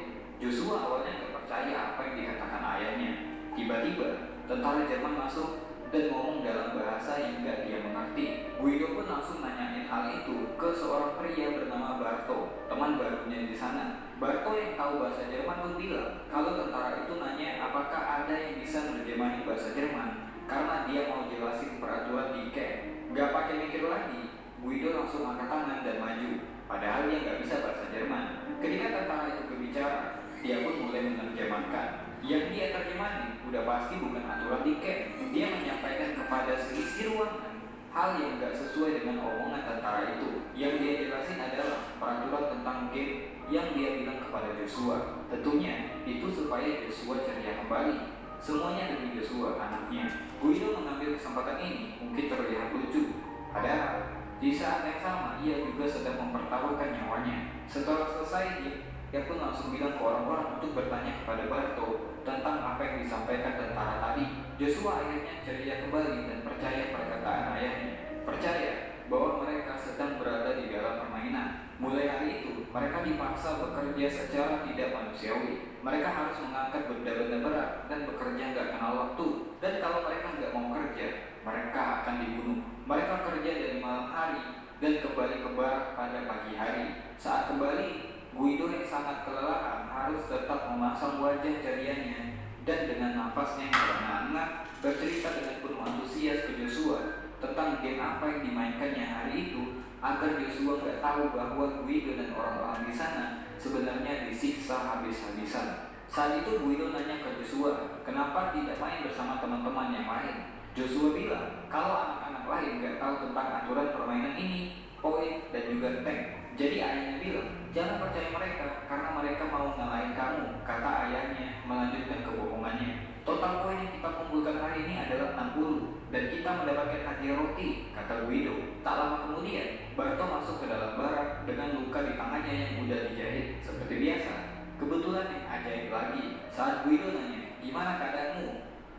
Joshua awalnya gak percaya apa yang dikatakan ayahnya. Tiba-tiba, tentara Jerman masuk dan ngomong dalam bahasa yang gak dia mengerti. Guido pun langsung nanyain hal itu ke seorang pria bernama Barto, teman barunya di sana. Barto yang tahu bahasa Jerman pun bilang kalau tentara itu nanya apakah ada yang bisa menerjemahin bahasa Jerman karena dia mau jelasin peraturan di camp. Gak pakai mikir lagi, Guido langsung angkat tangan dan maju. Padahal dia gak bisa bahasa Jerman. Ketika tentara itu berbicara, dia pun mulai menerjemahkan. Yang dia terjemahin udah pasti bukan aturan di camp. Dia menyampaikan kepada selisih ruangan hal yang gak sesuai dengan omongan tentara itu. Yang dia jelasin adalah peraturan tentang game yang dia bilang kepada Joshua. Tentunya itu supaya Joshua ceria kembali. Semuanya demi Joshua, anaknya. Guido mengambil kesempatan ini mungkin terlihat lucu. Padahal di saat yang sama ia juga sedang mempertaruhkan nyawanya. Setelah selesai dia pun langsung bilang ke orang-orang untuk bertanya kepada Barto tentang apa yang disampaikan tentara tadi. Joshua akhirnya ceria kembali dan percaya perkataan ayahnya. Percaya bahwa mereka sedang berada di dalam permainan. Mulai hari itu, mereka dipaksa bekerja secara tidak manusiawi. Mereka harus mengangkat benda-benda berat dan bekerja nggak kenal waktu. Dan kalau mereka nggak mau kerja, mereka akan dibunuh. Mereka kerja dari malam hari dan kembali ke barak pada pagi hari. Saat kembali, Guido yang sangat kelelahan harus tetap memasang wajah cerianya dan dengan nafasnya yang terengah-engah bercerita dengan penuh antusias ke Joshua tentang game apa yang dimainkannya hari itu agar Joshua gak tahu bahwa Guido dan orang-orang di sana sebenarnya disiksa habis-habisan. Saat itu Guido nanya ke Joshua, kenapa tidak main bersama teman-teman yang lain? Joshua bilang kalau anak-anak lain gak tahu tentang aturan permainan ini, poin dan juga tank. Jadi ayahnya bilang, jangan percaya mereka karena mereka mau ngalahin kamu, kata ayahnya melanjutkan kebohongannya. Total poin yang kita kumpulkan hari ini adalah 60 dan kita mendapatkan hadiah roti, kata Guido. Tak lama kemudian, Barto masuk ke dalam barak dengan luka di tangannya yang mudah dijahit seperti biasa. Kebetulan yang ajaib lagi, saat Guido nanya, gimana keadaanmu?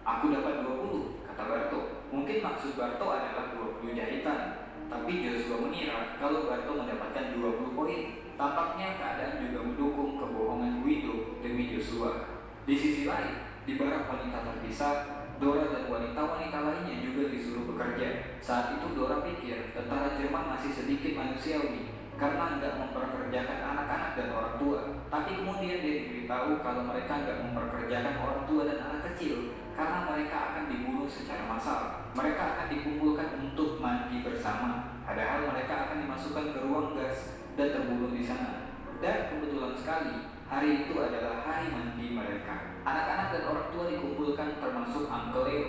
Aku dapat 20, kata Barto. Mungkin maksud Barto adalah 20 jahitan. tapi Joshua mengira kalau Barto mendapatkan 20 poin. Tampaknya keadaan juga mendukung kebohongan Guido demi Joshua. Di sisi lain, di barak wanita terpisah, Dora dan wanita-wanita lainnya juga disuruh bekerja. Saat itu Dora pikir tentara Jerman masih sedikit manusiawi karena nggak memperkerjakan anak-anak dan orang tua. Tapi kemudian dia diberitahu kalau mereka nggak memperkerjakan orang tua dan anak kecil karena mereka akan dibunuh secara massal. Mereka akan dikumpulkan untuk mandi bersama, padahal mereka akan dimasukkan ke ruang gas dan terbunuh di sana. Dan kebetulan sekali, hari itu adalah hari mandi mereka. Anak-anak dan orang tua dikumpulkan termasuk Uncle Leo.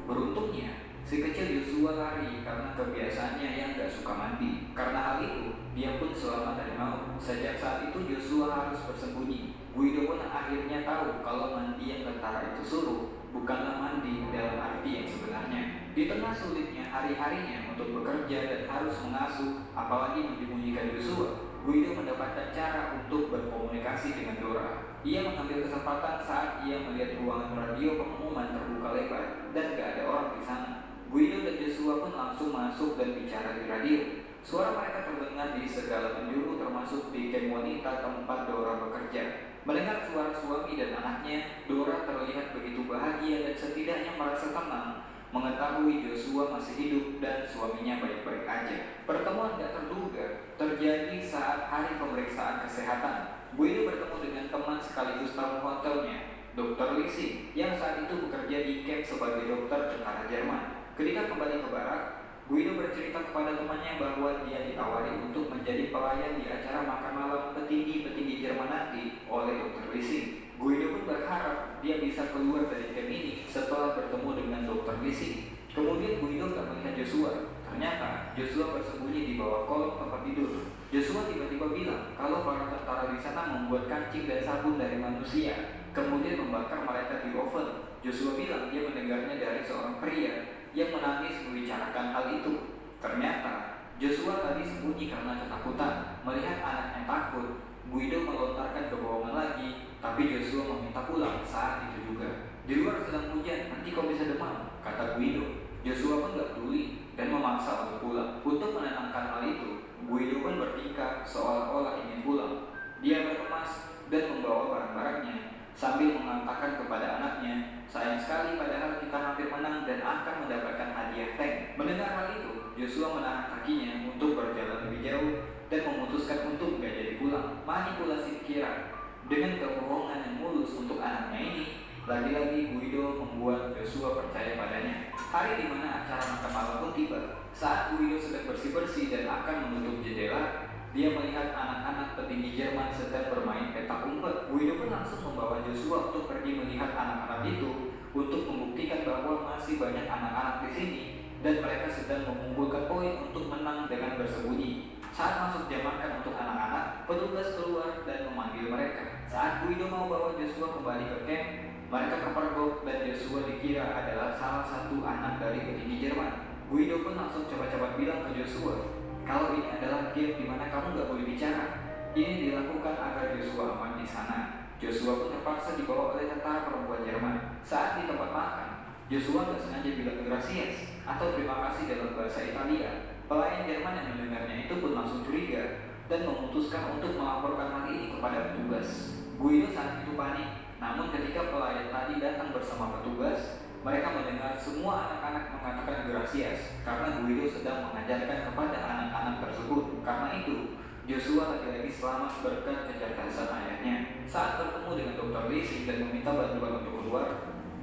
Beruntungnya, si kecil Joshua lari karena kebiasaannya yang gak suka mandi. Karena hal itu, dia pun selamat dari maut. Sejak saat itu Joshua harus bersembunyi. Guido pun akhirnya tahu kalau mandi yang tentara itu suruh bukanlah mandi dalam arti yang sebenarnya. Di tengah sulitnya hari-harinya untuk bekerja dan harus mengasuh, apalagi menyembunyikan Joshua, Guido mendapatkan cara untuk berkomunikasi dengan Dora. Ia mengambil kesempatan saat ia melihat ruangan radio pengumuman terbuka lebar dan gak ada orang di sana. Guido dan Joshua pun langsung masuk dan bicara di radio. Suara mereka terdengar di segala penjuru termasuk di kamp wanita tempat Dora bekerja. Mendengar suara suami dan anaknya, Dora terlihat begitu bahagia dan setidaknya merasa tenang mengetahui Joshua masih hidup dan suaminya baik-baik aja. Pertemuan gak terduga terjadi saat hari pemeriksaan kesehatan. Guido bertemu dengan teman sekaligus tamu hotelnya, Dr. Lissing, yang saat itu bekerja di camp sebagai dokter tentara Jerman. Ketika kembali ke barak, Guido bercerita kepada temannya bahwa dia ditawari untuk menjadi pelayan di acara makan malam petinggi-petinggi Jerman nanti oleh Dr. Lissing. Guido pun berharap dia bisa keluar dari camp ini setelah bertemu dengan Dr. Lissing. Kemudian Guido gak melihat Joshua. Ternyata Joshua bersembunyi di bawah kolong tempat tidur. Joshua tiba-tiba bilang kalau para tentara di sana membuat kancing dan sabun dari manusia, kemudian membakar mereka di oven. Joshua bilang dia mendengarnya dari seorang pria yang menangis membicarakan hal itu. Ternyata Joshua tadi sembunyi karena ketakutan. Melihat anaknya takut, Guido melontarkan kebohongan lagi, tapi Joshua meminta pulang saat itu juga. Di luar sedang hujan, nanti kau bisa demam, kata Guido. Joshua pun gak peduli dan memaksa untuk pulang. Untuk menenangkan hal itu, Guido pun bertingkah seolah-olah ingin pulang. Dia berkemas dan membawa barang-barangnya sambil mengatakan kepada anaknya, sayang sekali padahal kita hampir menang dan akan mendapatkan hadiah tank. Mendengar hal itu, Joshua menahan kakinya untuk berjalan lebih jauh dan memutuskan untuk gak jadi pulang. Manipulasi pikiran dengan kebohongan yang mulus untuk anaknya ini, lagi-lagi Guido membuat Joshua percaya padanya. Hari di mana acara makan malam pun tiba. Saat Guido sedang bersih-bersih dan akan menutup jendela, dia melihat anak-anak petinggi Jerman sedang bermain petak umpet. Guido pun langsung membawa Joshua untuk pergi melihat anak-anak itu untuk membuktikan bahwa masih banyak anak-anak di sini dan mereka sedang mengumpulkan poin untuk menang dengan bersembunyi. Saat masuk jam makan untuk anak-anak, petugas keluar dan memanggil mereka. Saat Guido mau bawa Joshua kembali ke camp, mereka kepergok dan Joshua dikira adalah salah satu anak dari petinggi Jerman. Guido pun langsung coba-coba bilang ke Joshua, kalau ini adalah game di mana kamu gak boleh bicara. Ini dilakukan agar Joshua aman di sana. Joshua pun terpaksa dibawa oleh tentara perempuan Jerman. Saat di tempat makan, Joshua gak sengaja bilang gracias atau terima kasih dalam bahasa Italia. Pelayan Jerman yang mendengarnya itu pun langsung curiga dan memutuskan untuk melaporkan hal ini kepada petugas. Guido saat itu panik. Namun ketika pelayan tadi datang bersama petugas, mereka mendengar semua anak-anak mengatakan gracias karena Guido sedang mengajarkan kepada anak-anak tersebut. Karena itu, Joshua lagi-lagi selamat berkat kecerdasan ayahnya. Saat bertemu dengan Dr. Lissing dan meminta bantuan untuk keluar,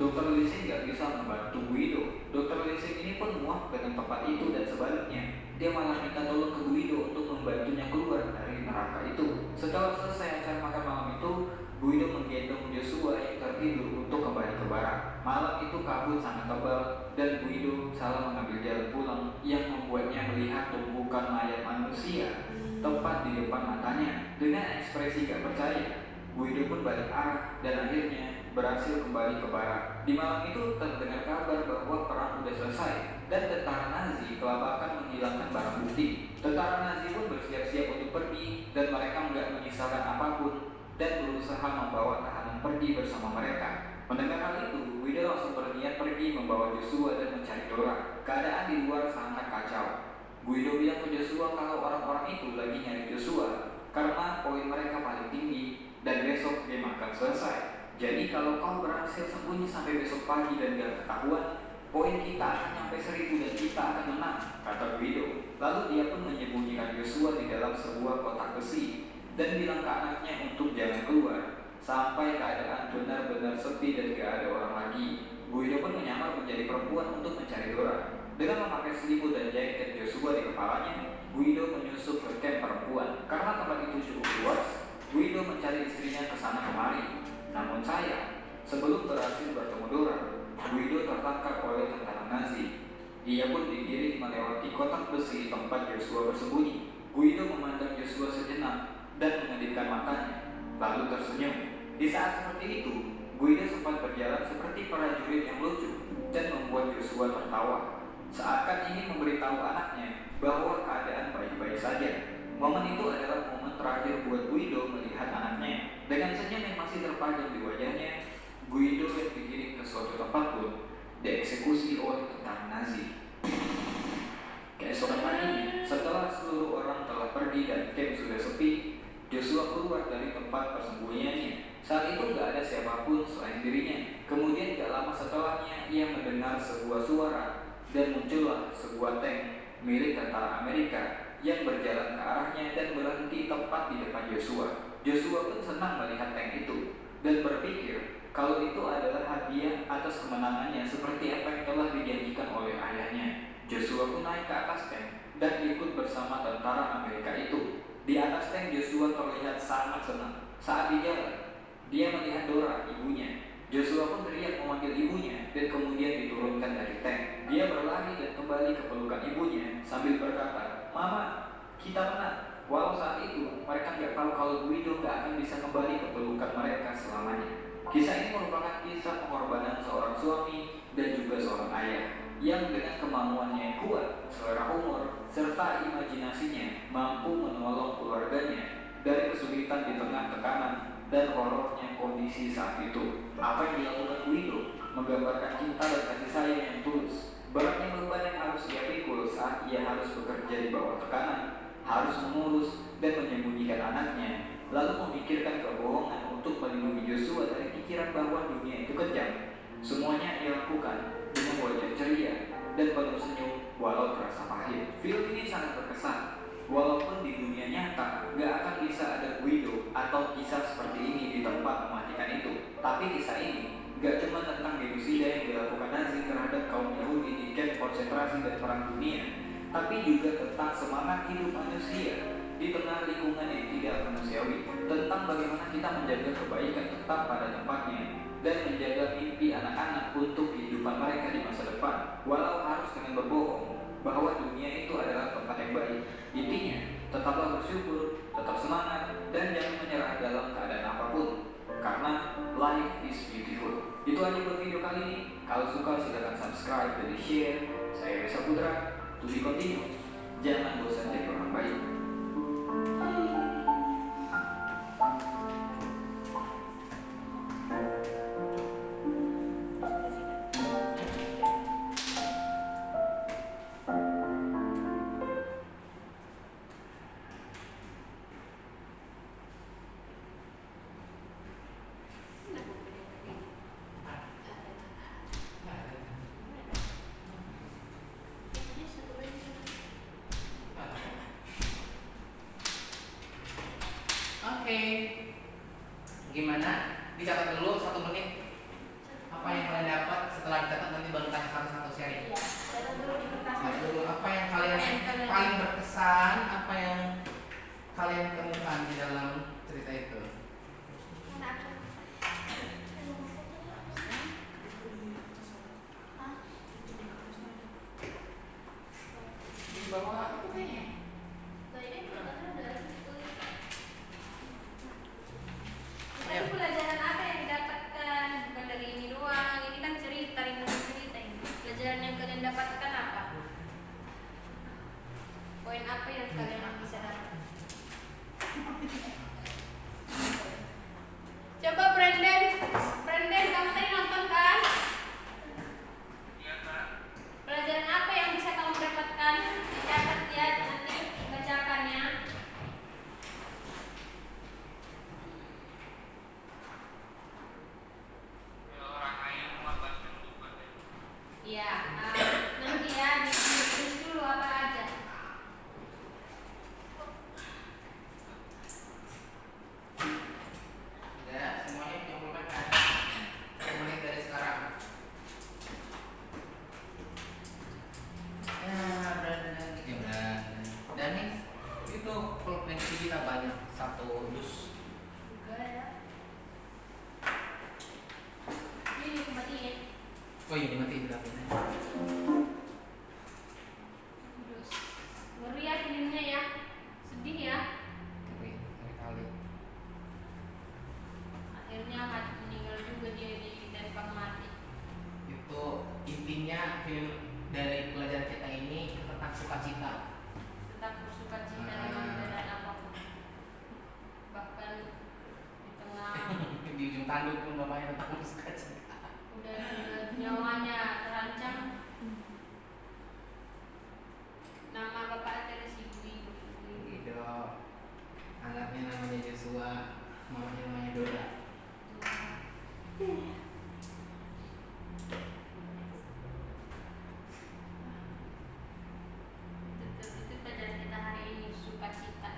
Dr. Lissing gak bisa membantu Guido. Dr. Lissing ini pun muak dengan tempat itu dan sebaliknya, dia malah minta tolong ke Guido untuk membantunya keluar dari neraka itu. Setelah selesai acara makan malam itu, Guido menggendong Joshua yang tertidur untuk kembali ke barak. Malam itu kabut sangat tebal dan Guido salah mengambil jalan pulang yang membuatnya melihat tumpukan mayat manusia tepat di depan matanya. Dengan ekspresi gak percaya, Guido pun balik arah dan akhirnya berhasil kembali ke barak. Di malam itu terdengar kabar bahwa perang sudah selesai dan tentara Nazi kelabakan menghilangkan barang bukti. Tentara Nazi pun bersiap-siap untuk pergi dan mereka nggak menyisakan apapun dan berusaha membawa tahanan pergi bersama mereka. Mendengar hal itu, Guido langsung berniat pergi membawa Joshua dan mencari Dora. Keadaan di luar sangat kacau. Guido bilang ke Joshua kalau orang-orang itu lagi nyari Joshua karena poin mereka paling tinggi dan besok game akan selesai. Jadi kalau kau berhasil sembunyi sampai besok pagi dan gak ketahuan, poin kita akan sampai 1000 dan kita akan menang, kata Guido. Lalu dia pun menyembunyikan Joshua di dalam sebuah kotak besi dan bilang ke anaknya untuk jangan keluar sampai keadaan benar-benar sepi dan gak ada orang lagi. Guido pun menyamar menjadi perempuan untuk mencari Dora. Dengan memakai selimut dan jaket Joshua di kepalanya, Guido menyusup ke kamp perempuan. Karena tempat itu cukup luas, Guido mencari istrinya ke sana kemari. Namun sayang, sebelum berhasil bertemu Dora, Guido tertangkap oleh tentara Nazi. Ia pun digiring melewati kotak besi tempat Joshua bersembunyi. Guido memandang Joshua sejenak dan mengedipkan matanya, lalu tersenyum. Di saat seperti itu, Guido sempat berjalan seperti prajurit yang lucu dan membuat Joshua tertawa. Seakan ingin memberitahu anaknya bahwa keadaan baik-baik saja. Momen itu adalah momen terakhir buat Guido melihat anaknya. Dengan senyum yang masih terpajang di wajahnya, Guido yang digiring ke suatu tempat pun dieksekusi oleh tentara Nazi. Keesokan paginya, setelah seluruh orang telah pergi dan camp sudah sepi, Joshua keluar dari tempat persembunyiannya. Saat itu gak ada siapapun selain dirinya. Kemudian gak lama setelahnya, ia mendengar sebuah suara dan muncullah sebuah tank milik tentara Amerika yang berjalan ke arahnya dan berhenti tepat di depan Joshua. Joshua pun senang melihat tank itu dan berpikir kalau itu adalah hadiah atas kemenangannya seperti apa yang telah dijanjikan oleh ayahnya. Joshua pun naik ke atas tank dan ikut bersama tentara Amerika itu. Di atas tank Joshua terlihat sangat senang. Saat di jalan, dia melihat Dora, ibunya. Joshua pun teriak memanggil ibunya dan kemudian diturunkan dari tank. Dia berlari dan kembali ke pelukan ibunya sambil berkata, "Mama, kita menang." Walau saat itu mereka nggak tahu kalau Guido nggak akan bisa kembali ke pelukan mereka selamanya. Kisah ini merupakan kisah pengorbanan seorang suami dan juga seorang ayah yang dengan kemampuannya yang kuat, selera humor, serta imajinasinya mampu menolong keluarganya dari kesulitan di tengah tekanan dan horornya kondisi saat itu. Apa yang dilakukan Guido menggambarkan cinta dan kasih sayang yang tulus. Beratnya beban yang harus ia pikul saat ia harus bekerja di bawah tekanan, harus mengurus dan menyembunyikan anaknya, lalu memikirkan kebohongan untuk melindungi Joshua dari pikiran bahwa dunia itu kejam. Semuanya ia lakukan dengan wajah ceria dan penuh senyum walau terasa pahit. Film ini sangat berkesan. Walaupun di dunia nyata gak akan bisa ada Guido atau kisah seperti ini di tempat mematikan itu, tapi kisah ini gak cuma tentang genosida yang dilakukan Nazi terhadap kaum Yahudi di kamp konsentrasi dan perang dunia, tapi juga tentang semangat hidup manusia di tengah lingkungan yang tidak manusiawi, tentang bagaimana kita menjaga kebaikan tetap pada tempatnya dan menjaga mimpi anak-anak untuk kehidupan mereka di masa depan, walau harus dengan berbohong bahwa dunia itu adalah tempat yang baik. Intinya, tetaplah bersyukur, tetap semangat, dan jangan menyerah dalam keadaan apapun, karena life is beautiful. Itu aja buat video kali ini. Kalau suka silahkan subscribe dan share. Saya Reza Putra, to be continue. Jangan bosan jadi orang baik. Oke, gimana? Dicatat dulu 1 menit. Apa yang kalian dapat setelah dicatat nanti baru tanya satu sharing. Iya, catat dulu di kertas. Catat dulu apa yang kalian paling berkesan, apa yang kalian temukan di dalam cerita itu. Di bawah aku kayaknya. Tapi pelajaran apa yang didapatkan? Bukan dari ini doang. Ini kan cerita, ringan cerita ini. Pelajaran yang kalian dapatkan apa? Poin apa yang kalian bisa dapat? akhir dari pelajaran kita ini tentang sukacita. Tetap bersuka cita dengan keadaan apapun. Bahkan di tengah Di ujung tanduk pun bapaknya tetap bersukacita. udah nyawanya terancam, nama bapak terus ibu-ibu. Gitu. Anaknya namanya Joshua, mamanya namanya Dora. Itu pelajaran kita hari ini, sukacita.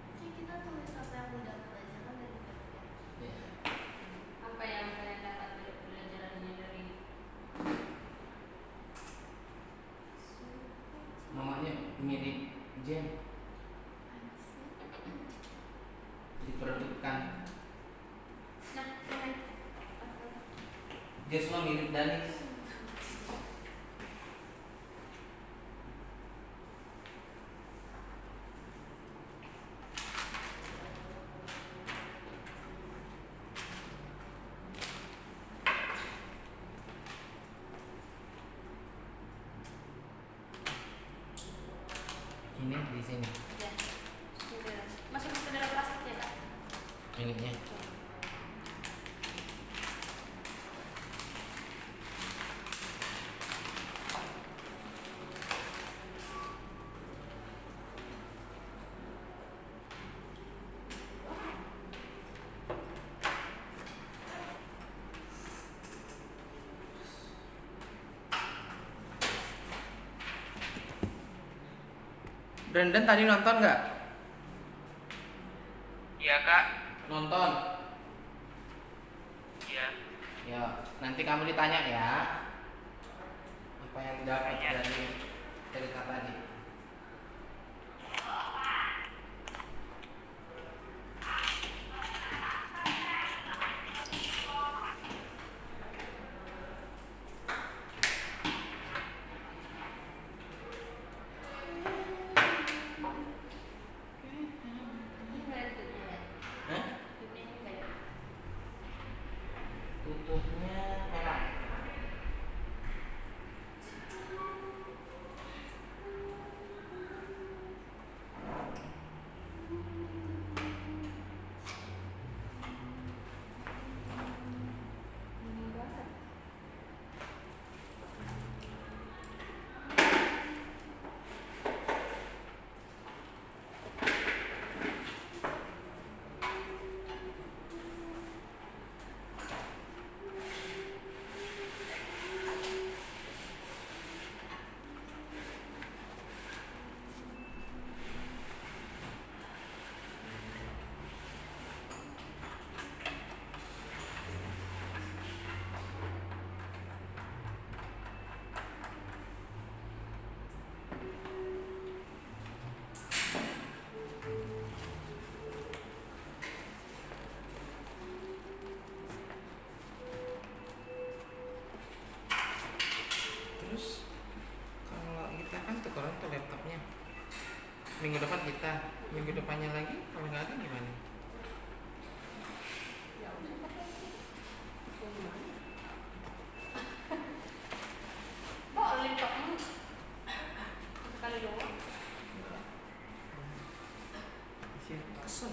Jadi kita tulis apa yang udah pelajaran dari PPP. Ya. Apa yang kalian dapat dari pelajarannya dari Mamanya mirip Jen, diperebutkan. nah mulai Joshua mirip Danis. Ini di sini. ya sudah masuk ke dalam plastik ya kak. Ininya. Brandon tadi nonton nggak? Iya kak. Nonton. Iya. Ya, nanti kamu ditanya ya. Apa yang dapat Tanya. dari cerita tadi? Ini nggak tutupnya ya? Hah? Tutupnya ini nggak ya? Tutupnya merah. Ini banget. Terus kalau kita kan tukeran tuh laptopnya. Minggu depan kita, minggu depannya lagi kalau nggak ada gimana? Ya udah pakai ini. Oh, gimana? Boleh kamu sekali doang. Kesel.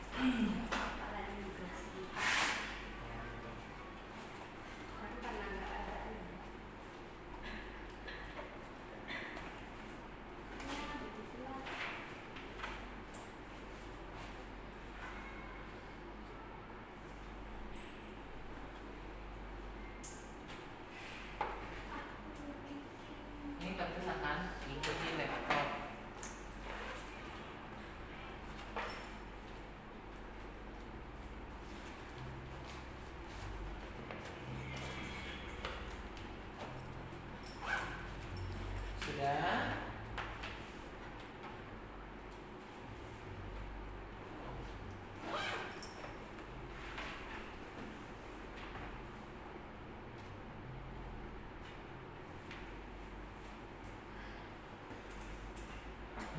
Kepala imigrasi. Tapi karena nggak ada ini. Ya, begitulah. Ini terpisah kan, ikuti laptop.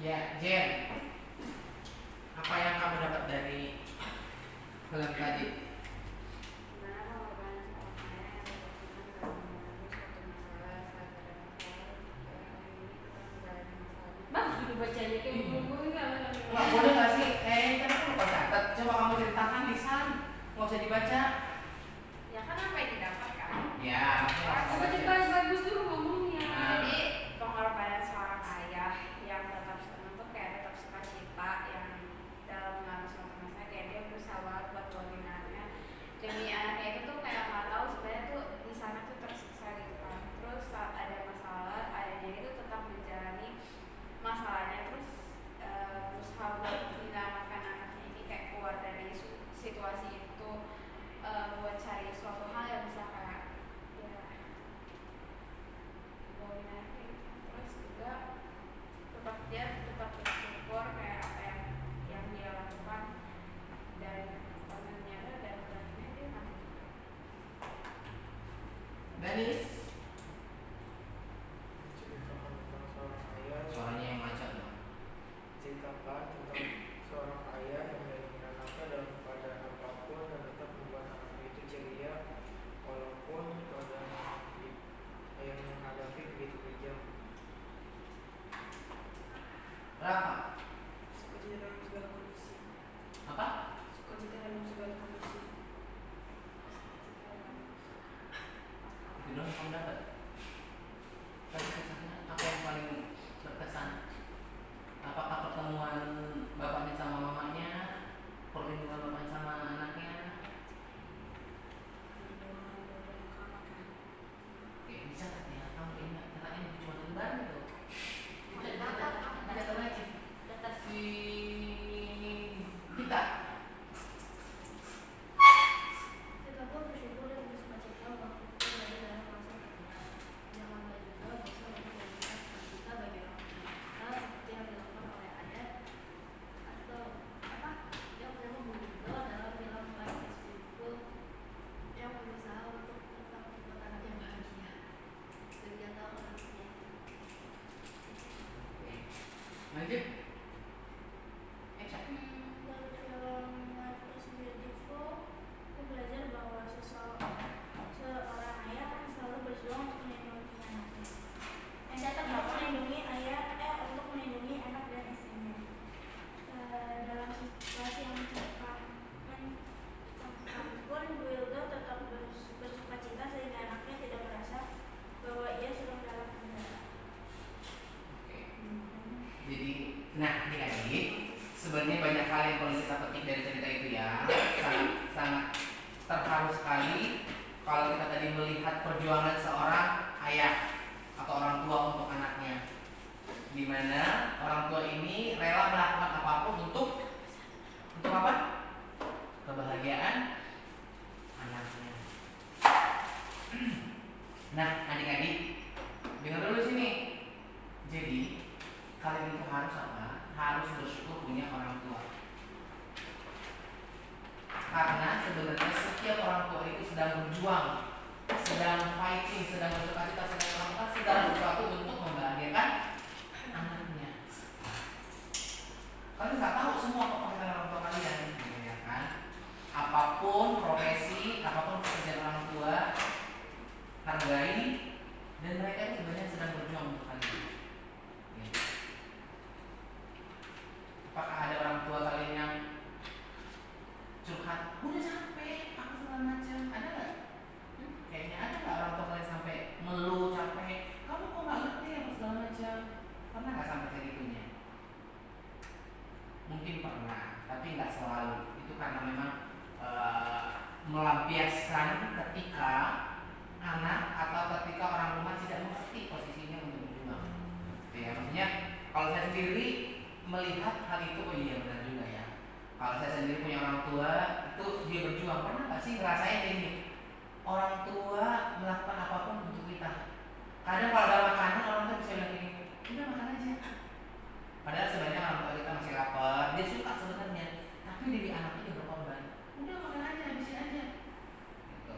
Ya, Jen. Apa yang kamu dapat dari film tadi? Gimana kalau kalian seorang ayah yang berkenan dalam menangani suatu masalah saat ada masalah ini kita menjalani masalahnya. Bagus juga bacanya kayak buku-buku kan. Nggak boleh nggak sih? Kan aku lupa catat. Coba kamu ceritakan lisan, nggak usah dibaca. Ya kan apa yang didapat kan? Ya, Coba maksudnya coba bagus dulu ngomongnya. Jadi pengorbanan seorang ayah yang tetap senang tuh kayak tetap sukacita yang dalam mengalami suatu masalah kayak dia berusaha buat bawain anaknya demi anaknya itu tuh kayak nggak tahu sebenarnya tuh di sana tuh tersiksa gitu kan. Terus saat ada masalah ayahnya itu tetap menjalani masalahnya terus berusaha buat menyelamatkan anaknya ini kayak keluar dari situasi itu buat cari suatu hal yang bisa kayak ya bawain anaknya gitu. Terus juga dia tetap bersyukur kayak apa yang dia lakukan dan ternyata dan akhirnya dia mati. Danis. Ceritakan tentang seorang ayah. Suaranya yang macet dong. Ceritakan tentang seorang ayah yang melindungi anaknya dalam keadaan apapun dan tetap membuat anaknya itu ceria walaupun keadaan yang menghadapi begitu kejam. Rafa. Sukacita dalam segala kondisi. Apa? Sukacita dalam segala kondisi. Itu dong kamu dapat. Tapi kesannya apa yang paling berkesan? Apakah pertemuan bapaknya sama mamanya, perlindungan bapaknya sama anaknya? Oke, bisa nggak ya? Kamu ingat katanya cuma lembar itu. Baca lagi. Data Si kita. Kita pun bersyukur dan bersukacita waktu kita berada dalam masa tertentu. Janganlah juga bosan untuk memberikan sukacita bagi orang kita seperti yang dilakukan oleh ayah atau apa yang pernah membunuh dalam film Life is Beautiful yang berusaha untuk tetap membuat anak yang bahagia. Ternyata orangnya. Oke. Lanjut. Cak. Dari film Life is Beautiful, aku belajar bahwa seorang ayah akan selalu berjuang untuk melindungi anaknya. Untuk melindungi untuk melindungi anak dan istrinya. Dalam situasi yang mencekam pun Wildo tetap bersukacita sehingga anaknya tidak merasa bahwa ia sedang dalam penderitaan. Oke. Jadi, nah ini adik, sebenarnya banyak hal yang perlu kita petik dari cerita itu ya. Sangat terharu sekali kalau kita tadi melihat perjuangan seorang ayah atau orang tua untuk anaknya, di mana orang tua ini rela melakukan apapun untuk apa? Kebahagiaan anaknya. Nah, adik-adik, dengar dulu sini. Jadi, kalian itu harus apa? Harus bersyukur punya orang tua. Karena sebenarnya setiap orang tua itu sedang berjuang, sedang fighting, sedang bersukacita, sedang melakukan segala sesuatu untuk membahagiakan anaknya. Kalian nggak tahu semua pekerjaan orang tua kalian, ya kan? Apapun profesi, apapun pekerjaan orang tua, hargai, dan mereka itu sebenarnya sedang berjuang untuk kalian. Ya. Apakah ada orang tua kalian yang curhat, udah capek, apa segala macam, ada nggak? Kayaknya ada nggak orang tua kalian sampai ngeluh capek, kamu kok nggak ngerti apa segala macam? Pernah nggak sampai segitunya? Mungkin pernah, tapi nggak selalu. Itu karena memang melampiaskan ketika anak atau ketika orang rumah tidak mengerti posisinya untuk berjuang. Ya, maksudnya kalau saya sendiri melihat hal itu, oh iya benar juga ya. Kalau saya sendiri punya orang tua, itu dia berjuang. Pernah nggak sih ngerasain ini? Orang tua melakukan apapun untuk kita. Kadang kalau ada makanan, orang tua bisa bilang gini, udah makan aja. Padahal sebenarnya orang tua kita masih lapar, dia suka sebenarnya, tapi dari anaknya dia berkorban. Udah makan aja, habisin aja. Gitu.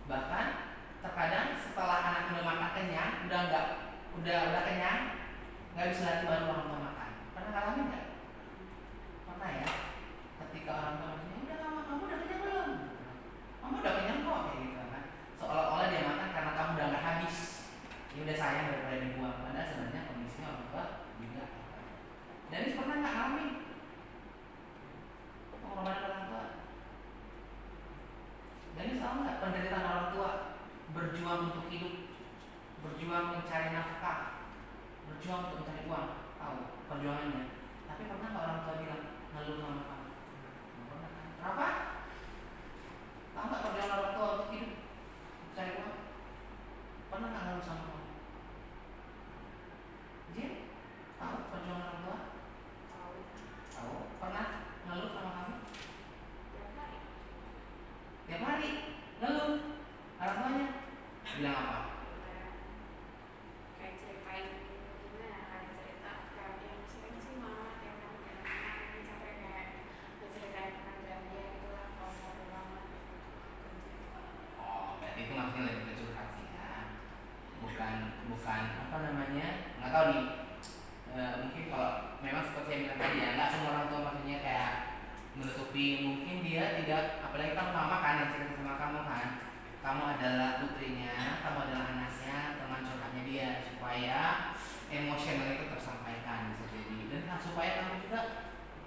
Bahkan terkadang setelah anak udah makan kenyang, udah kenyang, nggak bisa lagi baru orang tua penderitaan orang tua, berjuang untuk hidup, berjuang mencari nafkah, berjuang untuk mencari uang, tahu perjuangannya. Tapi pernah nggak orang tua bilang ngeluh sama kamu? Nggak pernah kan? Kenapa? Tahu nggak perjuangan orang tua untuk hidup, mencari uang? Pernah nggak ngeluh sama kamu? Jin, tahu perjuangan orang tua? Tahu? Pernah ngeluh sama kamu? Tiap hari ngeluh orang tuanya bilang apa? Kayak ceritain gimana, kayak cerita kayak yang sering sih mama tiap hari kayak mama sampai kayak ngeceritain pekerjaan dia gitu lah, kalau capek banget kerja. Oh, berarti itu maksudnya lebih ke curhat sih ya. Bukan apa namanya? Nggak tahu nih. Mungkin kalau memang seperti yang bilang tadi ya, nggak semua orang tua maksudnya kayak menutupi, mungkin dia tidak, apalagi kan mama kan yang cerita sama kamu kan, kamu adalah putrinya, kamu adalah anaknya, teman curhatnya dia, supaya emosional itu tersampaikan bisa jadi, dan supaya kamu juga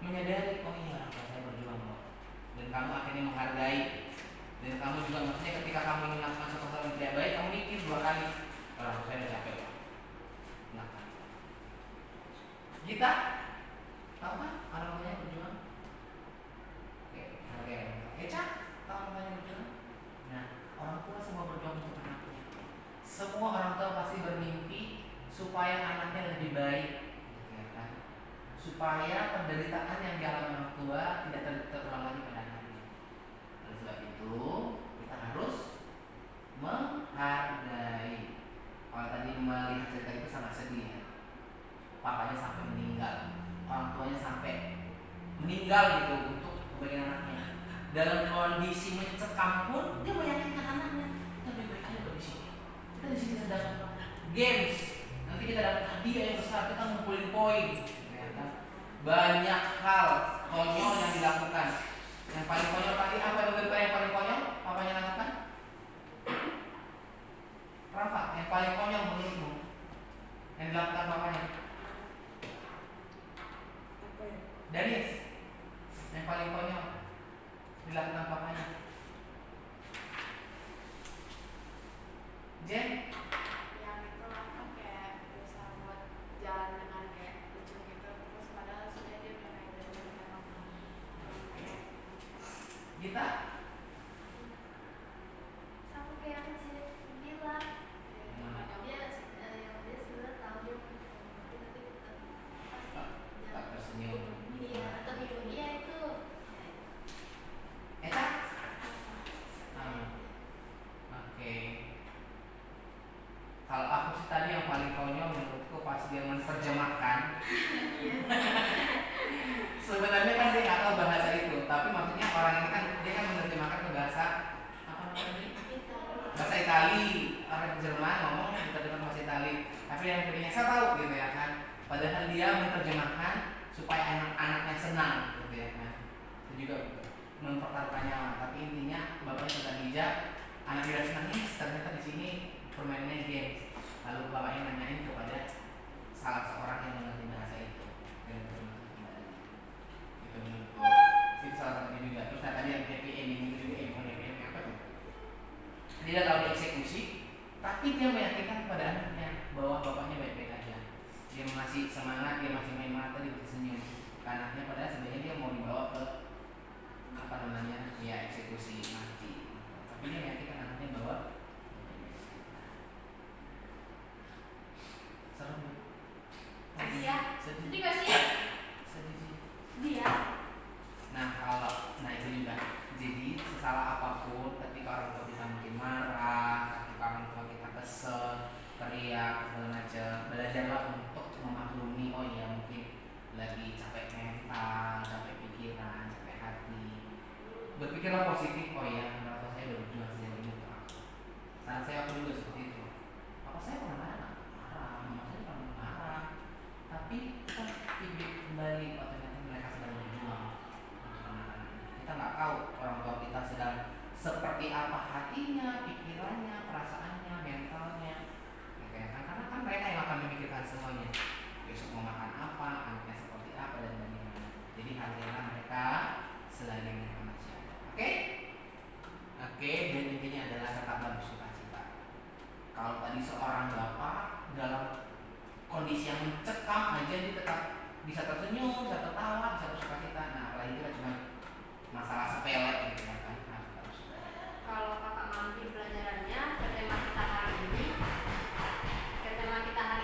menyadari, oh iya orang tua saya berjuang loh, dan kamu akhirnya menghargai, dan kamu juga maksudnya ketika kamu ingin melakukan sesuatu yang tidak baik, kamu mikir 2 kali, orang tua saya udah capek loh, kenapa? Kita tahu kan orang tuanya berjuang? Oke. Eca, tahu orang tuanya berjuang? Nah, orang tua semua berjuang untuk anaknya. Semua orang tua pasti bermimpi supaya anaknya lebih baik, ya kan? Supaya penderitaan yang dialami orang tua tidak terulang lagi pada anaknya. Oleh sebab itu, kita harus menghargai. Kalau tadi melihat cerita itu sangat sedih ya. Papanya sampai meninggal, orang tuanya sampai meninggal gitu untuk kebahagiaan anaknya. Dalam kondisi mencekam pun dia meyakinkan anaknya, kita baik-baik aja di sini. Kita di sini sedang games. Nanti kita dapat hadiah yang besar, kita ngumpulin poin. Ya kan? Banyak hal konyol yang dilakukan. Yang paling konyol tadi apa yang paling konyol? Papanya lakukan? Rafa, yang paling konyol menurutmu yang dilakukan papanya? Apa ya? Daniel, yang paling konyol dilakukan papanya? Jen? Yang itu apa kayak berusaha buat jalan dengan kayak lucu gitu, terus padahal sudah dia udah kayak dari memang kayak Gita? Sama kayak kecil bilang dia sebenarnya tahu dia tapi tetap pasti Tak tersenyum. iya atau hidup dia itu Eta? Oke. Kalau aku sih tadi yang paling konyol menurutku pas dia menerjemahkan. Sebenarnya kan dia nggak tahu bahasa itu, tapi maksudnya orang ini kan dia kan menerjemahkan ke bahasa apa namanya? Bahasa Itali. Orang Jerman ngomong menerjemahkan bahasa Itali, tapi yang kedua saya tahu gitu ya kan. Padahal dia menerjemahkan supaya anak-anaknya senang gitu ya kan. Itu juga mempertaruhkan nyawa, tapi intinya bapaknya sudah bijak, anak tidak senang ternyata di sini permainannya games. Lalu bapaknya nanyain kepada salah seorang yang mengerti bahasa itu dan terjemahkan kembali. Itu menurutku itu salah satunya juga. Terus tadi yang happy ending itu juga bukan happy ending apa tuh? Dia tahu dieksekusi, tapi dia meyakinkan kepada anaknya bahwa bapaknya baik-baik aja. Dia masih semangat, dia masih main mata, dia masih senyum. Anaknya padahal sebenarnya dia mau dibawa ke apa namanya ya eksekusi mati, tapi dia meyakinkan anaknya bahwa serem. Sedih ya? Sedih. Sedih gak sih? Sedih sih. Sedih ya? Nah itu juga. Jadi sesalah apapun ketika orang tua kita mungkin marah, ketika orang tua kita kesel, teriak segala macam, belajarlah untuk memaklumi. Oh iya mungkin lagi capek mental, capek pikiran, capek hati. Berpikirlah positif. Oh iya, orang tua saya berjuang sejauh ini untuk aku. Saat saya waktu juga seperti itu. Apa saya pernah marah? Mama saya pernah marah. Tapi kita feedback kembali. Oh ternyata mereka sedang berjuang untuk anak-anak. Kita nggak tahu orang tua kita sedang seperti apa hatinya, pikirannya, perasaannya, mentalnya. Gitu ya kan? Karena kan mereka yang akan memikirkan semuanya. Besok mau makan apa, anaknya seperti apa dan bagaimana. Jadi hargailah mereka selagi mereka masih ada. Oke? Dan intinya adalah Kalau tadi seorang bapak dalam kondisi yang mencekam aja dia tetap bisa tersenyum, bisa tertawa, bisa bersukacita. Nah, apalagi kita cuma masalah sepele gitu kan. Nah, Kalau kakak ngambil pelajarannya ke tema kita hari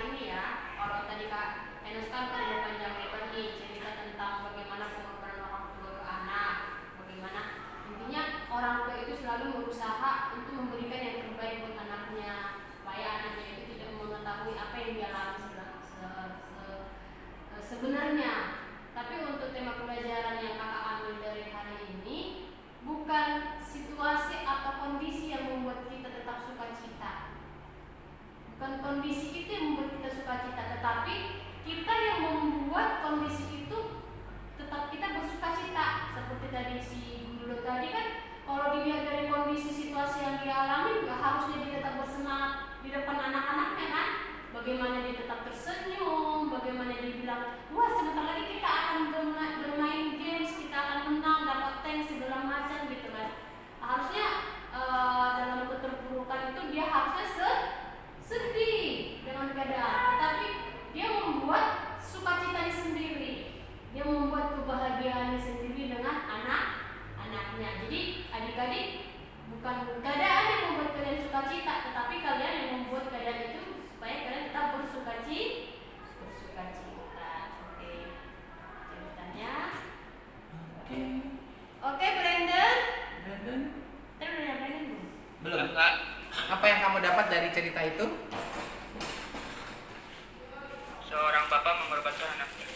ini, ya, kalau tadi kak Enos kan udah panjang lebar nih cerita tentang bagaimana pengorbanan orang tua ke anak, bagaimana intinya orang tua itu selalu berusaha untuk memberikan yang terbaik buat anaknya, supaya anaknya itu tidak mengetahui apa yang dia alami sebenarnya. Tapi untuk tema pelajaran yang kakak ambil dari hari ini, bukan situasi atau kondisi yang membuat kita tetap sukacita. Bukan kondisi itu yang membuat kita sukacita, tetapi kita yang membuat kondisi itu tetap kita bersukacita. Seperti tadi si guru tadi kan, kalau dilihat dari kondisi situasi yang dia alami, harusnya dia tetap bersemangat di depan anak-anaknya kan. Bagaimana dia tetap tersenyum, bagaimana dia bilang, wah sebentar lagi kita akan bermain games, kita akan menang, dapat tank segala macam gitu kan. Harusnya dalam keterpurukan itu dia harusnya sedih dengan keadaan, tapi dia membuat sukacitanya sendiri, dia membuat kebahagiaannya sendiri dengan anak-anaknya. Jadi adik-adik, bukan keadaan yang membuat kalian sukacita, tetapi kalian yang membuat keadaan itu supaya kalian tetap bersukacita. Oke, ceritanya. Oke, Brandon. Terus udah Brandon belum? Kakak, Apa yang kamu dapat dari cerita itu? seorang bapak mengorbankan anaknya.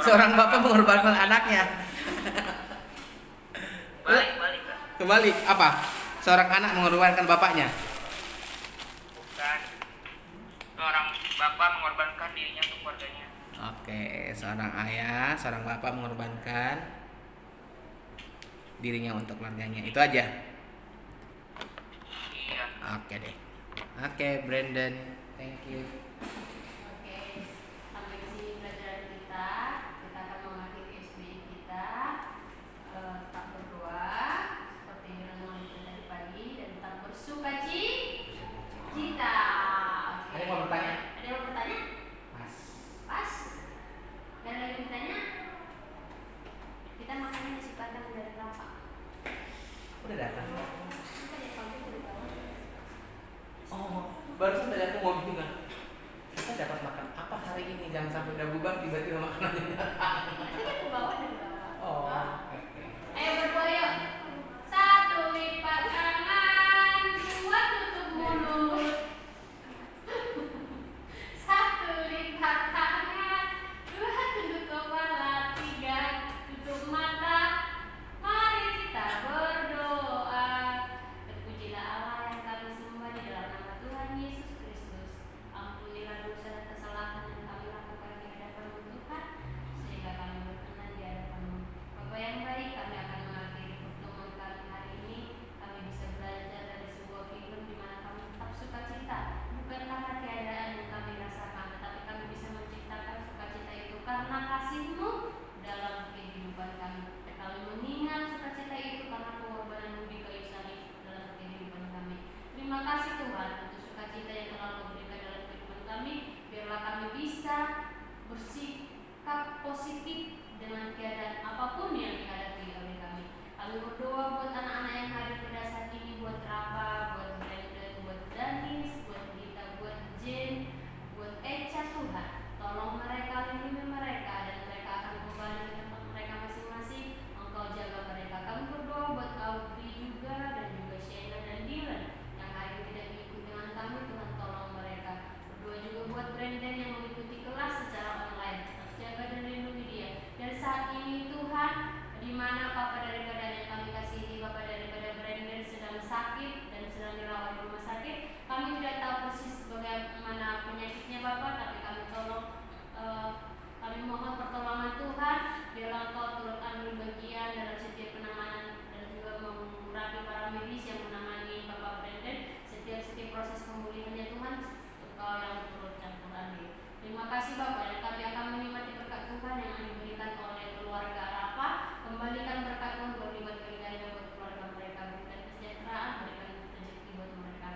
Seorang bapak mengorbankan anaknya. Balik, Kak. Kembali apa? Seorang anak mengorbankan bapaknya. Bukan. Seorang bapak mengorbankan dirinya untuk keluarganya. Oke, seorang ayah, seorang bapak mengorbankan dirinya untuk keluarganya. Itu aja. Iya. Oke deh. Oke, Brandon. Thank you. Oke, sampai di sini pelajaran kita. Kita akan mengakhiri SBI kita. Tetap berdoa seperti yang kita tadi pagi dan tetap bersukacita. Oke. Ada yang mau bertanya? Ada yang mau bertanya? Mas. Pas. Dan ada yang bertanya? Kita makannya nasi padang dari Rafa. Udah datang. Kita di pagi dari bawah. Oh, barusan tadi aku mau bilang kita dapat makan apa hari ini, jangan sampai udah bubar tiba-tiba makanannya datang. Nanti kita ke bawah dari bawah. Oh, Wah. oke. Ayo berdoa yuk. 1 lipat tangan, 2 tutup mulut. 1 lipat tangan, 2 tunduk kepala, 3 tutup mata. Mari kita berdoa. Terpujilah Allah yang kami sembah di dalam nama Tuhan Yesus Kristus. Ampunilah dosa dan kesalahan yang kami lakukan di hadapan Tuhan, sehingga kami berkenan di hadapan-Mu. Bapa yang baik, kami akan mengakhiri pertemuan kami hari ini. Kami bisa belajar dari sebuah film di mana kami tetap sukacita, bukan karena keadaan yang kami rasakan, tetapi kami bisa menciptakan sukacita itu karena kasih-Mu dalam kehidupan kami. Kami mengingat sukacita itu karena pengorbanan-Mu di kayu salib dalam kehidupan kami. Terima kasih Tuhan untuk sukacita yang telah Kau berikan dalam kehidupan kami. Biarlah kami bisa bersikap positif dengan keadaan apapun yang dihadapi oleh kami. Kami berdoa buat anak-anak yang hadir pada saat ini, buat Rafa, buat Brandon, buat Danis, buat Gita, buat Jen, buat Echa Tuhan. Tolong mereka, lindungi mereka, dan mereka akan kembali ke tempat mereka masing-masing. Engkau jaga mereka. Kami berdoa buat Audrey juga, dan juga Shayla dan Dylan yang hari ini tidak ikut dengan kami. Tuhan tolong mereka. Berdoa juga buat Brandon yang mengikuti kelas secara online. Jaga dan lindungi dia. Dan saat ini Tuhan, di mana Papa daripada yang kami kasihi, Papa daripada Brandon sedang sakit dan sedang dirawat di rumah sakit. Kami tidak tahu persis bagaimana penyakitnya Bapak, tapi kami kami mohon pertolongan Tuhan. Biarlah Engkau turut ambil bagian dalam setiap penanganan dan juga mengurapi para medis yang menangani Bapak Brandon. Setiap proses pemulihannya Tuhan, Engkau yang turut campur ambil. Terima kasih Bapak, dan kami akan menikmati berkat Tuhan yang diberikan oleh keluarga Rafa. Kembalikan berkat Tuhan berlipat kali buat keluarga mereka, berikan kesejahteraan, berikan rezeki buat mereka.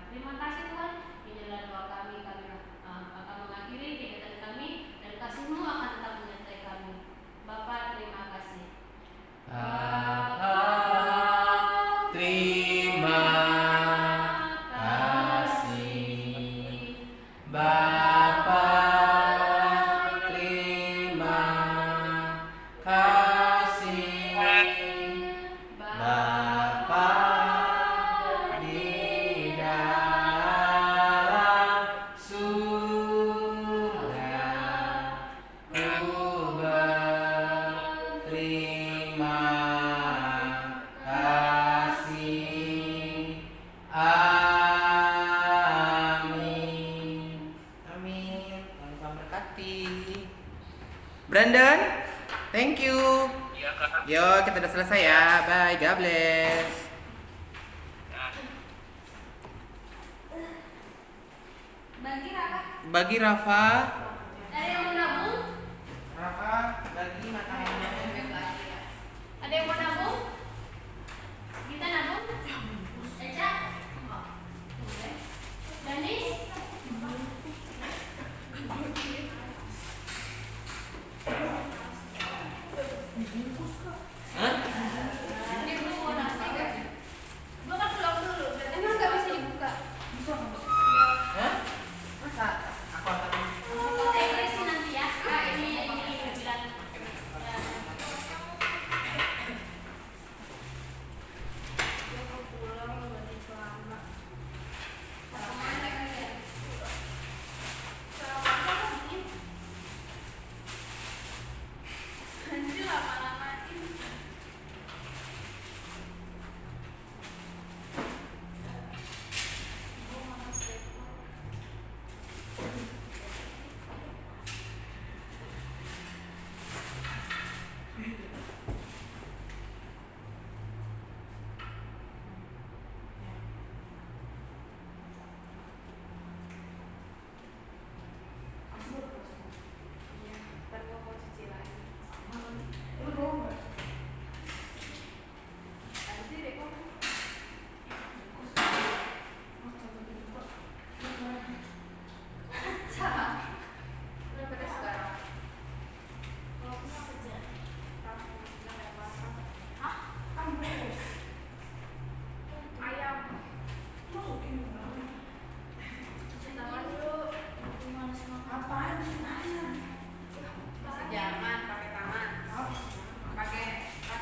Brandon, thank you. Iya kak. Yo, kita udah selesai ya. Bye, God bless. Nah, Bagi Rafa. Bagi Rafa. Ada yang mau nabung? Rafa, bagi makanannya. Ada yang mau nabung? Kita nabung? Eca? Danis? Hah? Ini belum mau nasi kan? Gua kan pulang dulu. Emang nggak bisa dibuka? Hah? Masa? Aku akan Tekrisi nanti ya. Ini bilang.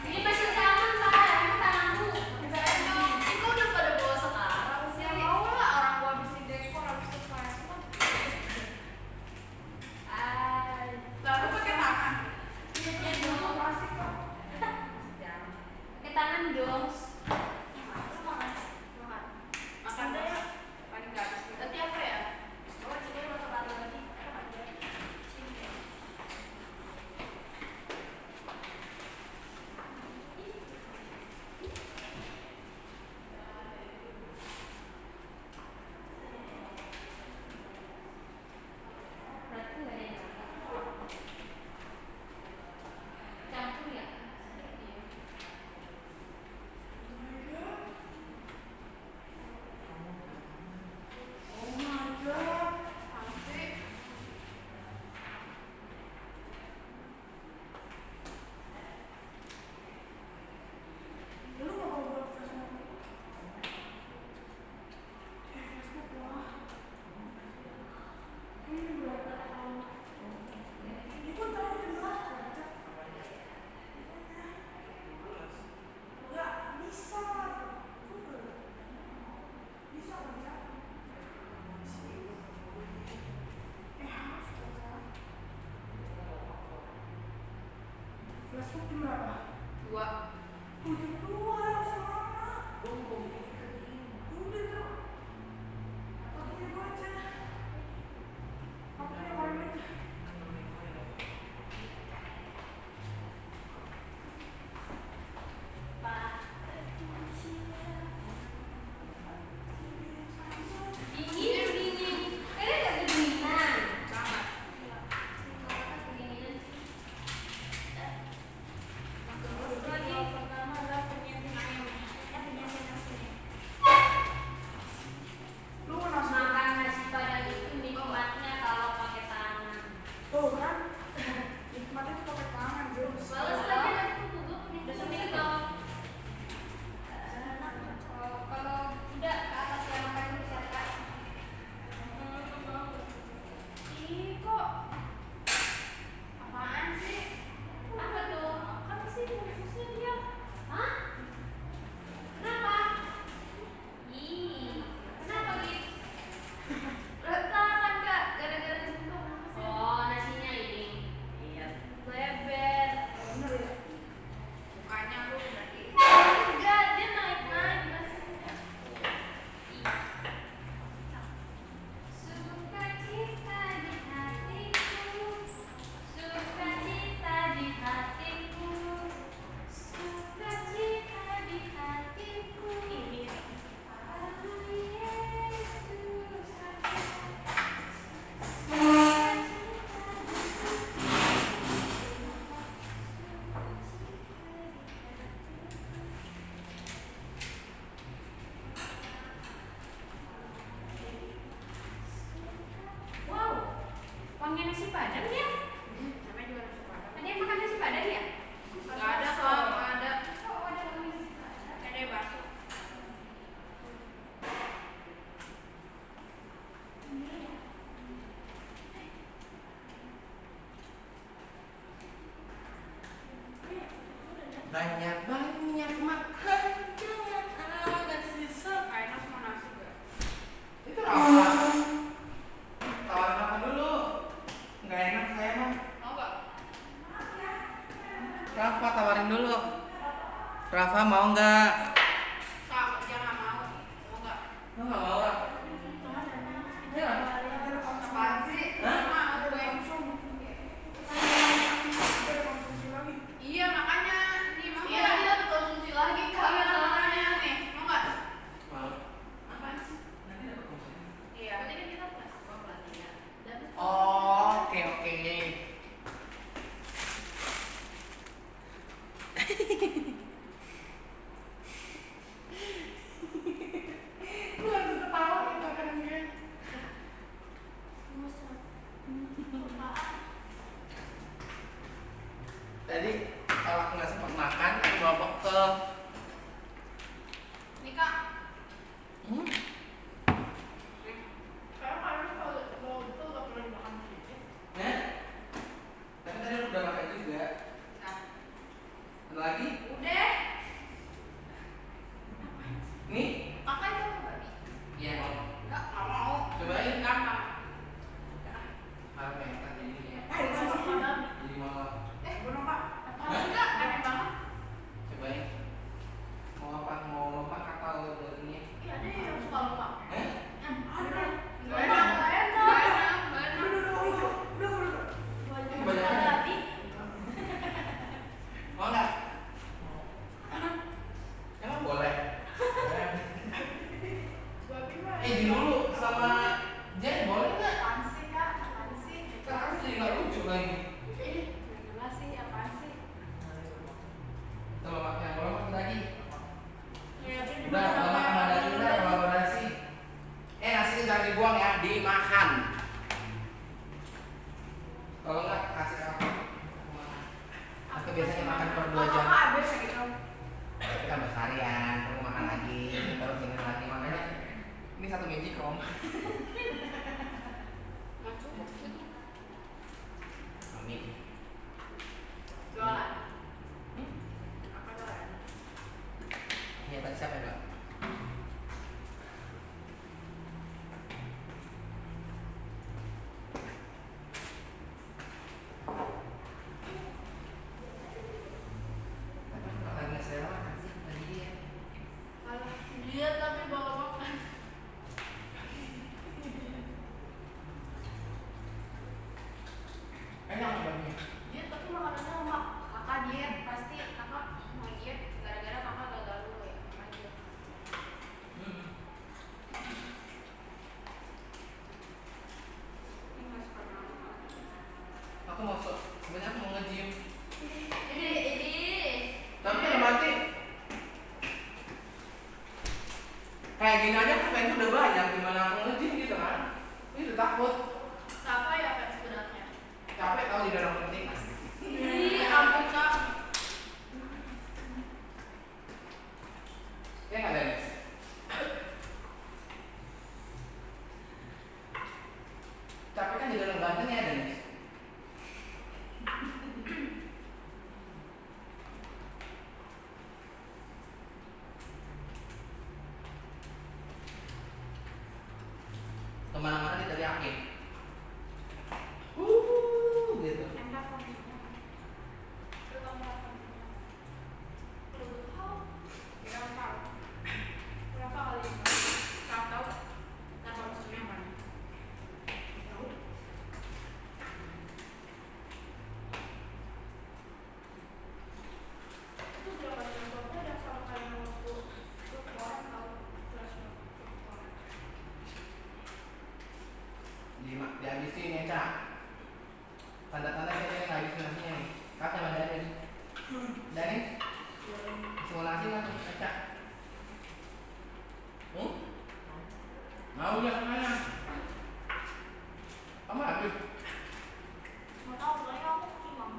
Ini masih zaman Pak, ini tanganku. Kok udah pada bawa sekarang sih? Mau lah orang gua habisin dekor habis itu flash. Lalu pakai tangan. Iya dong. Pakai tangan dong. Makan deh. Paling gak habis. Tapi apa ya? Oh, jadi masak lagi. Berarti nggak ada yang campur ya? Dua. Dingin, dingin. Kayaknya nggak kedinginan. Kedinginan sih. Terus lagi. satu magicom. Macam gitu. Amin. Jualan. Apa jualan? Ini tadi siapa ya? Lagi nggak selera makan sih, lagi dia. Alah, dia tapi bawa makan. Enak banget. Dia tapi makanannya lemak. Kakak diet pasti kakak mau diet gara-gara kakak gagal dulu ya. Makanya. Ini nggak suka makan. Aku mau sebenarnya aku mau nge-gym. Ini. Tapi dalam hati kayak gini aja aku fans udah banyak, gimana aku nge-gym gitu kan. Ini udah takut. Apa ya kan sebenarnya? Capek tahu di dalam penting. Ih, ampun kak. Ya nggak Dennis? Capek kan di dalam ganteng ya Dennis? Kemana-mana diteriakin. Gitu. Enak kondisinya. Belum makan. Belum tahu. Belum tahu. Berapa kali ini? Kau tahu? Nama musuhnya mana? Tahu? Itu jawaban jawabnya ada sama kayak waktu itu orang tahu kelas berapa. Dihabisin ya Cak. Tanda-tanda saya nggak habisin nasinya nih. Kakak sama Dani. Dani? Simulasi nggak tuh Cak? Mau ya kemana? Kamu habis? Mau tahu soalnya aku imam.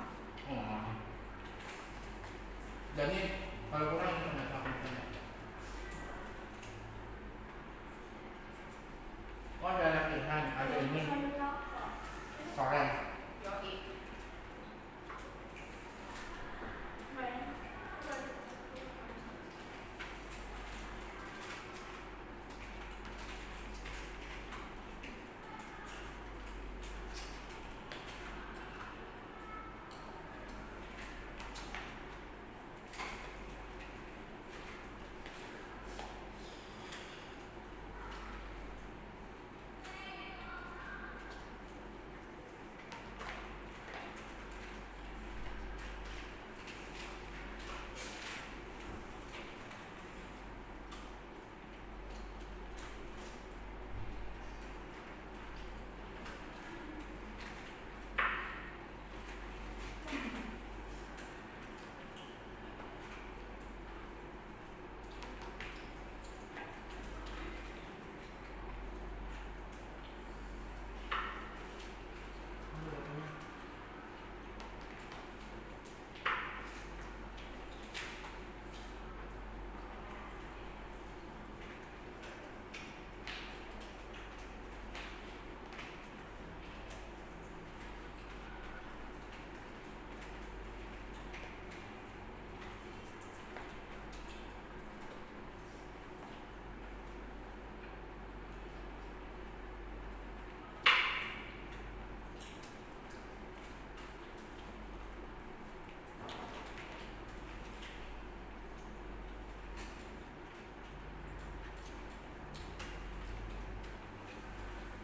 Oh. Dani, kalau kurang kita aku tanya. Oh ada latihan, ada ini. Sore. Yoi.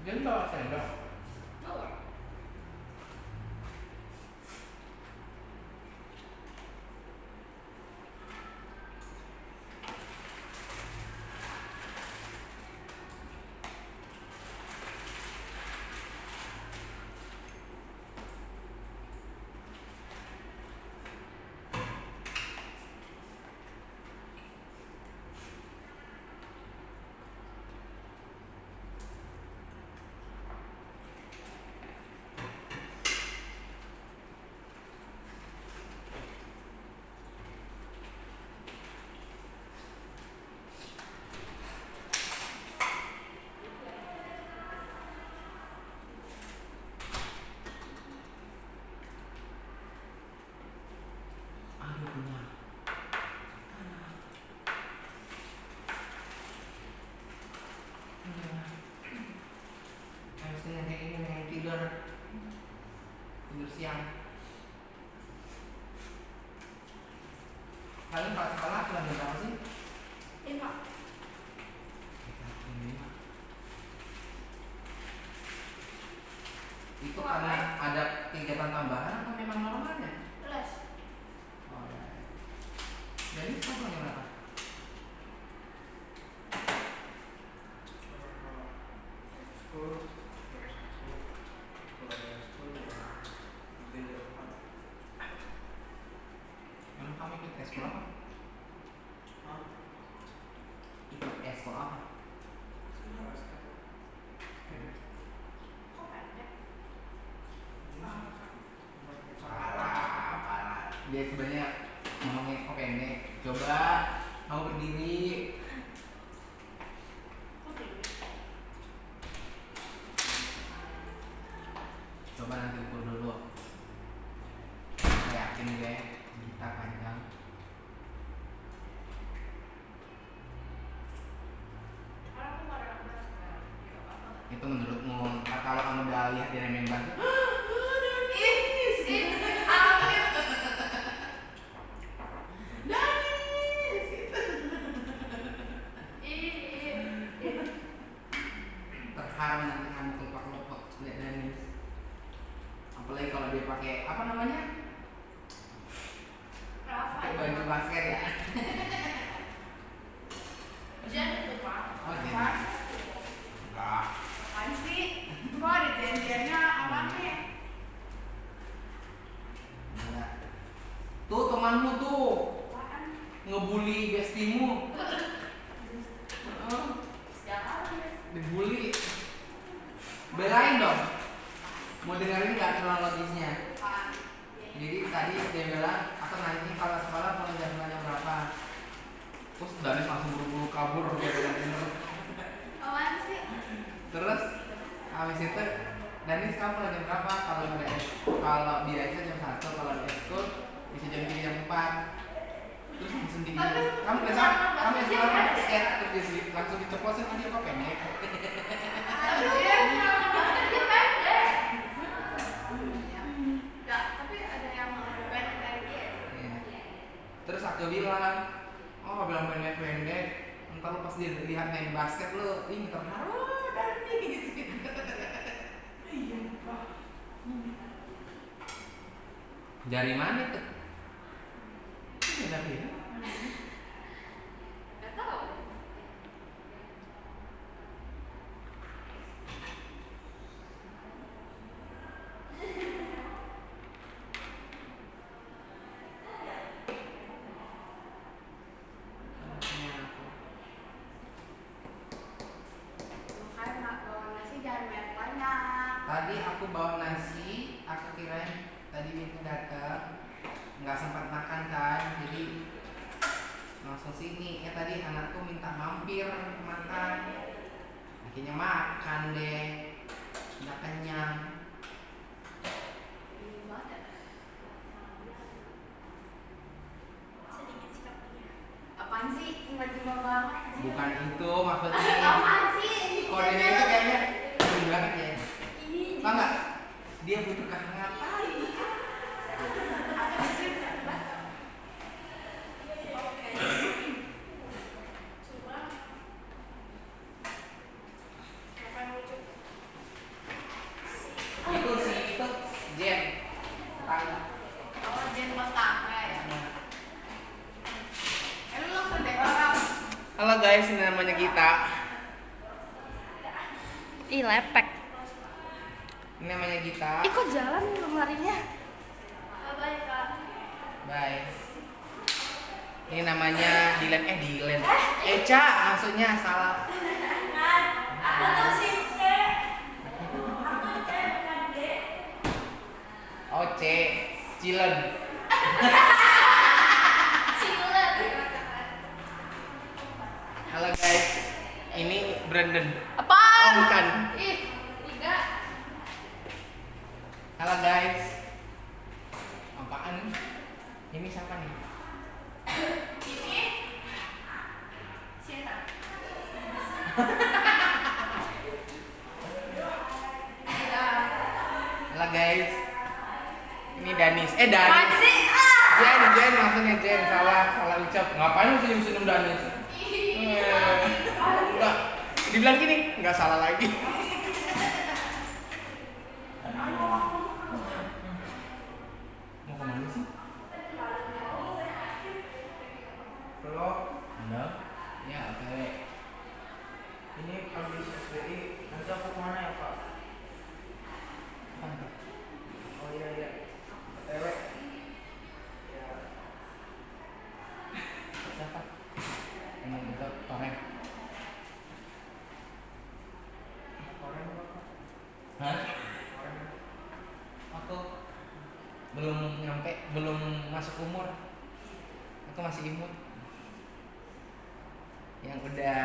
Dia bawa sendok. Bawa. karena ada kegiatan tambahan atau memang normalnya? Les. Oh, ya. Jadi sekarang lagi berapa? School, school ya beda apa? Emang kamu ikut eskul apa? Hah? Ikut eskul apa? Kok pendek? Parah. Dia sebenarnya ngomongnya kok pendek. Coba kamu berdiri. Kok tinggi? Coba nanti ukur dulu. Saya yakin deh kita panjang. Karena aku nggak ada kelas kan. Nggak apa-apa. Itu menurutmu kalau kamu udah lihat di Remember terharu nanti kamu kelopak-kelopak lihat Danis. Apalagi kalau dia pakai apa namanya? Rafa. Pakai baju basket ya. Jangan itu Pak. Oh, Jen. Pak. Enggak. Apaan sih? Kok ada jen-jennya apanya? Enggak. Tuh temanmu tuh Apaan? ngebully bestimu. Jangan. Dibully. Belain dong. Mau dengerin nggak kronologisnya? Apaan? Jadi tadi dia bilang aku nanti kalau sekolah mau jam berapa? Terus Danis langsung buru-buru kabur dia bilang. Apaan sih? Terus habis itu Danis kamu mulai jam berapa? Kalau di Aisa jam 1, kalau di ekskul bisa jam 3 jam 4. Terus langsung di kamu besok kamu ekskul basket terus langsung diceplosin aja kok pendek. Tapi dia pendek. Enggak, tapi ada yang lebih pendek dari dia. Iya. Terus aku bilang, oh bilang pendek-pendek, ntar lu pas dia lihat main basket lu, ini terharu Danis. Iya Pak. Dari mana tuh? Ini dari ya? Enggak tahu. Makanya mak bawa nasi jangan banyak. Tadi aku bawa nasi, aku kirain tadi itu datang, nggak sempat makan kan, jadi langsung sini. Tadi anakku minta mampir makan, akhirnya makan deh, udah kenyang. Ini banget. Sedikit sikapnya. Apaan sih? Tiba-tiba banget. Bukan itu maksudnya. Apaan sih? Kodenya itu kayaknya keren banget ya. Ih, Tau nggak? Dia butuh kehangatan. apa sih? Coba. Siapa yang lucu? Itu sih itu Jen. Tangga. Oh, Jen Tangga ya. Lu langsung deh orang. Halo guys, ini namanya Gita. Ih, lepek. Ini namanya Gita. Ih, kok jalan larinya? Bye Kak. Bye. Ini namanya Dilan. Dilan. Eca maksudnya salah. Aku tuh sih C. Aku C bukan D. Oh C. Cilen. Silet. Halo guys. Ini Brandon. Apaan? Oh, bukan. Ih, tiga. Halo guys. Apaan? Ini siapa nih? Ini Sieta. Halo guys. Ini Danis. Danis. Apaan sih? Jen maksudnya Jen, salah ucap. Ngapain lu senyum-senyum Danis? Enggak. Dibilang gini, enggak salah lagi. Ini habis SBI nanti aku kemana ya Pak? Oh iya iya. OTW. Ya. Siapa? Emang itu korek. Kemarin Pak. Hah? Kemarin. Aku belum nyampe, belum masuk umur. Aku masih imut. Yang udah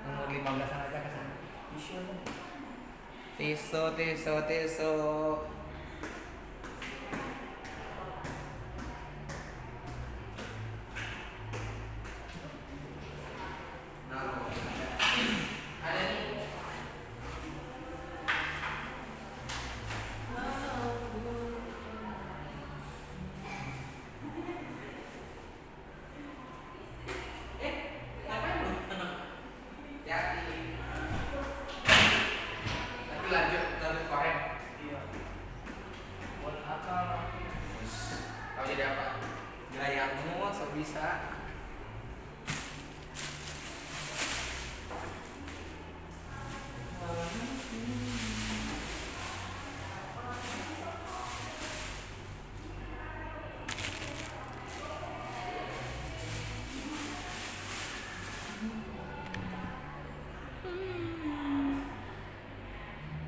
umur 15-an aja kesana. Tisu dong. Tisu. Ada nih. Ngapain lu? Hati. Tapi lanjut korek. Iya. Buat apa? Terus kau jadi apa? Gayamu so bisa.